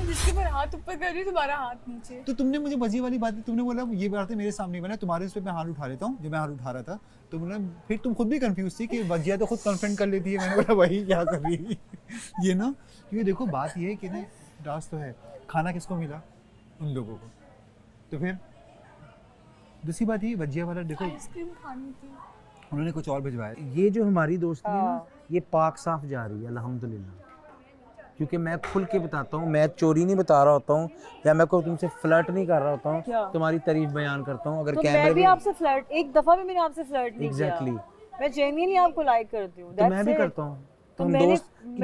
Speaker 14: जिसके पर हाथ ऊपर कर रही हूं, तुम्हारा हाथ नीचे।
Speaker 8: तो तुमने मुझे मजे वाली बात, तुमने बोला ये बातें मेरे सामने बना, तुम्हारे उस पे मैं हाथ उठा लेता हूँ। जब मैं हाथ उठा रहा था तो बोला, फिर तुम खुद भी कंफ्यूज थी कि वजिया तो खुद कन्फ्रंट कर लेती है। मैंने बोला वही क्या कर रही है ये ना, क्योंकि देखो बात ये है कि ना राज तो है, खाना किसको मिला? उन लोगों को। तो फिर दूसरी बात ये वजिया वाला देखो,
Speaker 14: आइसक्रीम खानी थी,
Speaker 8: उन्होंने कुछ और भिजवाया।
Speaker 17: ये जो हमारी दोस्ती है ना, ये पाक साफ जा रही है अल्हम्दुलिल्लाह। क्योंकि मैं खुल के बताता हूँ, मैं चोरी नहीं बता रहा होता हूँ या मैं कोई तुमसे फ्लर्ट नहीं कर रहा होता हूँ, तुम्हारी तारीफ बयान करता हूँ। अगर
Speaker 3: तो
Speaker 17: कैमरे
Speaker 3: मैं भी आपसे फ्लर्ट, एक दफा भी मैंने आपसे फ्लर्ट नहीं
Speaker 17: Exactly.
Speaker 3: किया। मैं जेन्युइनली आपको लाइक करती हूँ।
Speaker 17: तो मैं भी करता हूँ। तो हम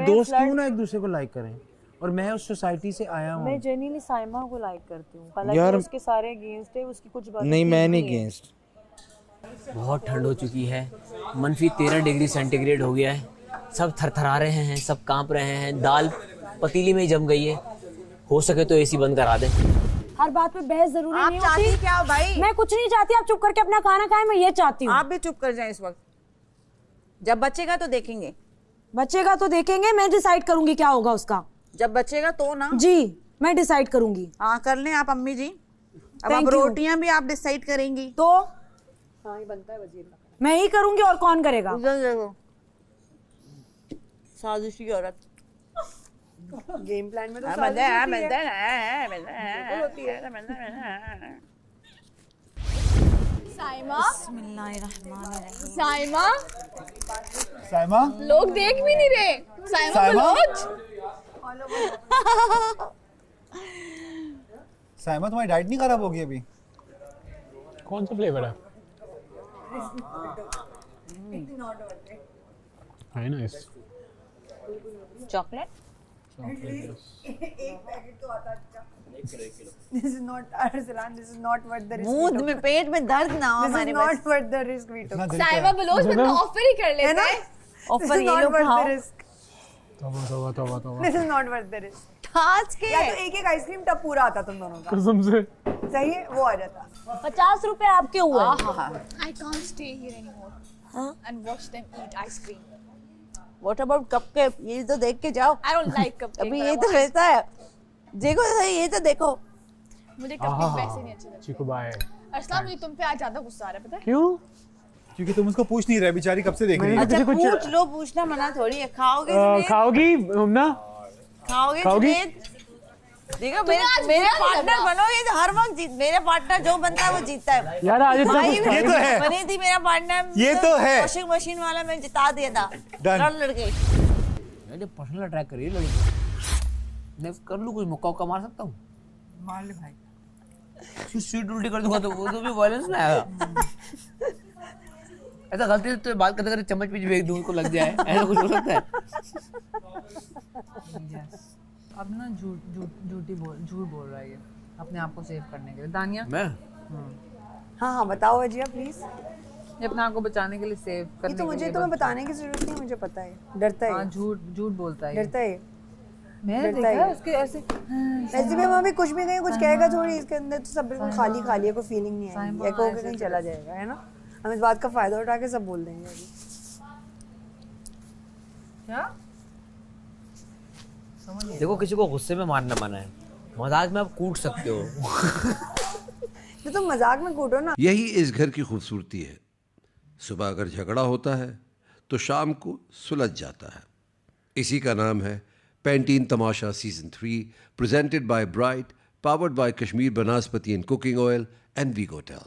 Speaker 17: दोस्त क्यों ना एक दूसरे को लाइक करें? और मैं उस सोसाइटी से आया हूँ।
Speaker 3: मैं जेन्युइनली साइमा को लाइक करती हूँ। हालांकि उसके सारे अगेंस्ट है, उसकी कुछ बात
Speaker 17: नहीं, मैं नहीं अगेंस्ट।
Speaker 5: बहुत ठंड हो चुकी है, -13 डिग्री सेंटीग्रेड हो गया है। सब थरथरा रहे हैं, सब कांप रहे हैं। दाल पतीली में ही जम गई है। हो सके तो एसी बंद करा दें।
Speaker 6: हर बात पे बहस जरूरी नहीं होती।
Speaker 9: आप चाहती क्या हो भाई?
Speaker 6: मैं कुछ नहीं चाहती, आप चुप करके अपना खाना खाएं, मैं ये चाहती हूँ।
Speaker 9: आप भी चुप कर जाएं इस वक्त। जब बचेगा तो देखेंगे।
Speaker 6: बचेगा तो देखेंगे, मैं डिसाइड करूंगी क्या होगा उसका।
Speaker 9: जब बचेगा तो ना
Speaker 6: जी, मैं डिसाइड करूंगी।
Speaker 9: हाँ कर लें आप अम्मी जी। अब रोटियां भी आप डिसाइड करेंगी
Speaker 6: तो
Speaker 3: हाँ ये बनता है वजीर का।
Speaker 6: मैं ही करूंगी और कौन करेगा?
Speaker 9: साजिशी औरत।
Speaker 12: गेम प्लान में तो
Speaker 14: साइमा लोग देख भी नहीं रहे। साइमा
Speaker 8: साइमा तुम्हारी डाइट नहीं खराब होगी अभी?
Speaker 7: कौन सा फ्लेवर है? है nice.
Speaker 9: Chocolate.
Speaker 12: This is not Arsalan, this is not worth the risk.
Speaker 9: मुंह में पेट में दर्द ना हो हमारे।
Speaker 12: This is not worth the risk we took.
Speaker 14: Saima Baloch में तो ऑफर ही कर लेते हैं।
Speaker 9: ऑफर ये लो खाओ।
Speaker 12: This is not worth the risk.
Speaker 9: खास के
Speaker 12: या तो एक आइसक्रीम टब पूरा आता तुम दोनों का।
Speaker 7: कसम से।
Speaker 12: सही है, वो आ जाता।
Speaker 6: 50 रुपए आपके हुए।
Speaker 14: I can't stay here anymore and watch them eat ice cream.
Speaker 9: What about cupcake? ये तो देख के जाओ।
Speaker 14: I don't like cupcake.
Speaker 9: अभी ये तो रहता है। देखो ये तो देखो।
Speaker 14: मुझे कपकेक वैसे नहीं अच्छे लगते।
Speaker 7: चिकू बाय।
Speaker 14: अर्सलान मुझे तुम पे आज ज्यादा गुस्सा आ रहा है, पता है?
Speaker 7: क्यों?
Speaker 8: क्योंकि तुम उसको पूछ नहीं रहे, बेचारी कब से देख रही है।
Speaker 9: अच्छा पूछ लो, पूछना मना थोड़ी है। खाओगे?
Speaker 7: खाओगी ना?
Speaker 9: खाओगे? देखो मेरे पार्टनर बनोगे तो हर वक्त मेरे पार्टनर जो बनता है वो जीतता है
Speaker 7: यार। आज इतना
Speaker 8: ये तो है,
Speaker 9: बनी थी मेरा पार्टनर।
Speaker 8: ये तो है।
Speaker 9: वॉशिंग मशीन वाला मैं जिता दिया था। लड़के
Speaker 5: मैंने पर्सनल अटैक करी है लड़की। मैं कर लूँ कुछ मुक्का मार सकता हूँ?
Speaker 12: मार ले भाई।
Speaker 5: सीट उल्टी कर दूंगा तो वो तो भी वायलेंस में आएगा। ऐसा गलती से तो बात करते करते चम्मच पीछे फेंक दूं, उसको लग जाए, ऐसा कुछ हो सकता है?
Speaker 4: अब ना झूठ बोल रहा है ये अपने आप को सेव करने के लिए। दानिया
Speaker 5: मैं
Speaker 12: हाँ बताओ अजिया प्लीज।
Speaker 4: ये अपने आप को बचाने के लिए सेव करने
Speaker 12: तो मुझे तुम्हें बताने की जरूरत नहीं, मुझे पता है। डरता है।
Speaker 4: झूठ बोलता है।
Speaker 12: डरता है।
Speaker 4: मैंने देखा उसके ऐसे
Speaker 12: भी हम अभी कुछ भी कहीं कुछ कहेगा थोड़ी, इसके अंदर तो सब बिल्कुल खाली खाली है, कोई फीलिंग नहीं आएगी, एको होकर कहीं चला जाएगा, है ना। हम इस बात का फायदा उठा के सब बोल देंगे अभी।
Speaker 4: क्या
Speaker 5: देखो, किसी को गुस्से में मारना मना है, मजाक में आप कूट सकते हो।
Speaker 12: तो तुम मजाक में कूटो ना।
Speaker 15: यही इस घर की खूबसूरती है। सुबह अगर झगड़ा होता है तो शाम को सुलझ जाता है। इसी का नाम है Pantene Tamasha season 3, presented by Bright, powered by Kashmir Banaspati and Cooking Oil and Vigotel.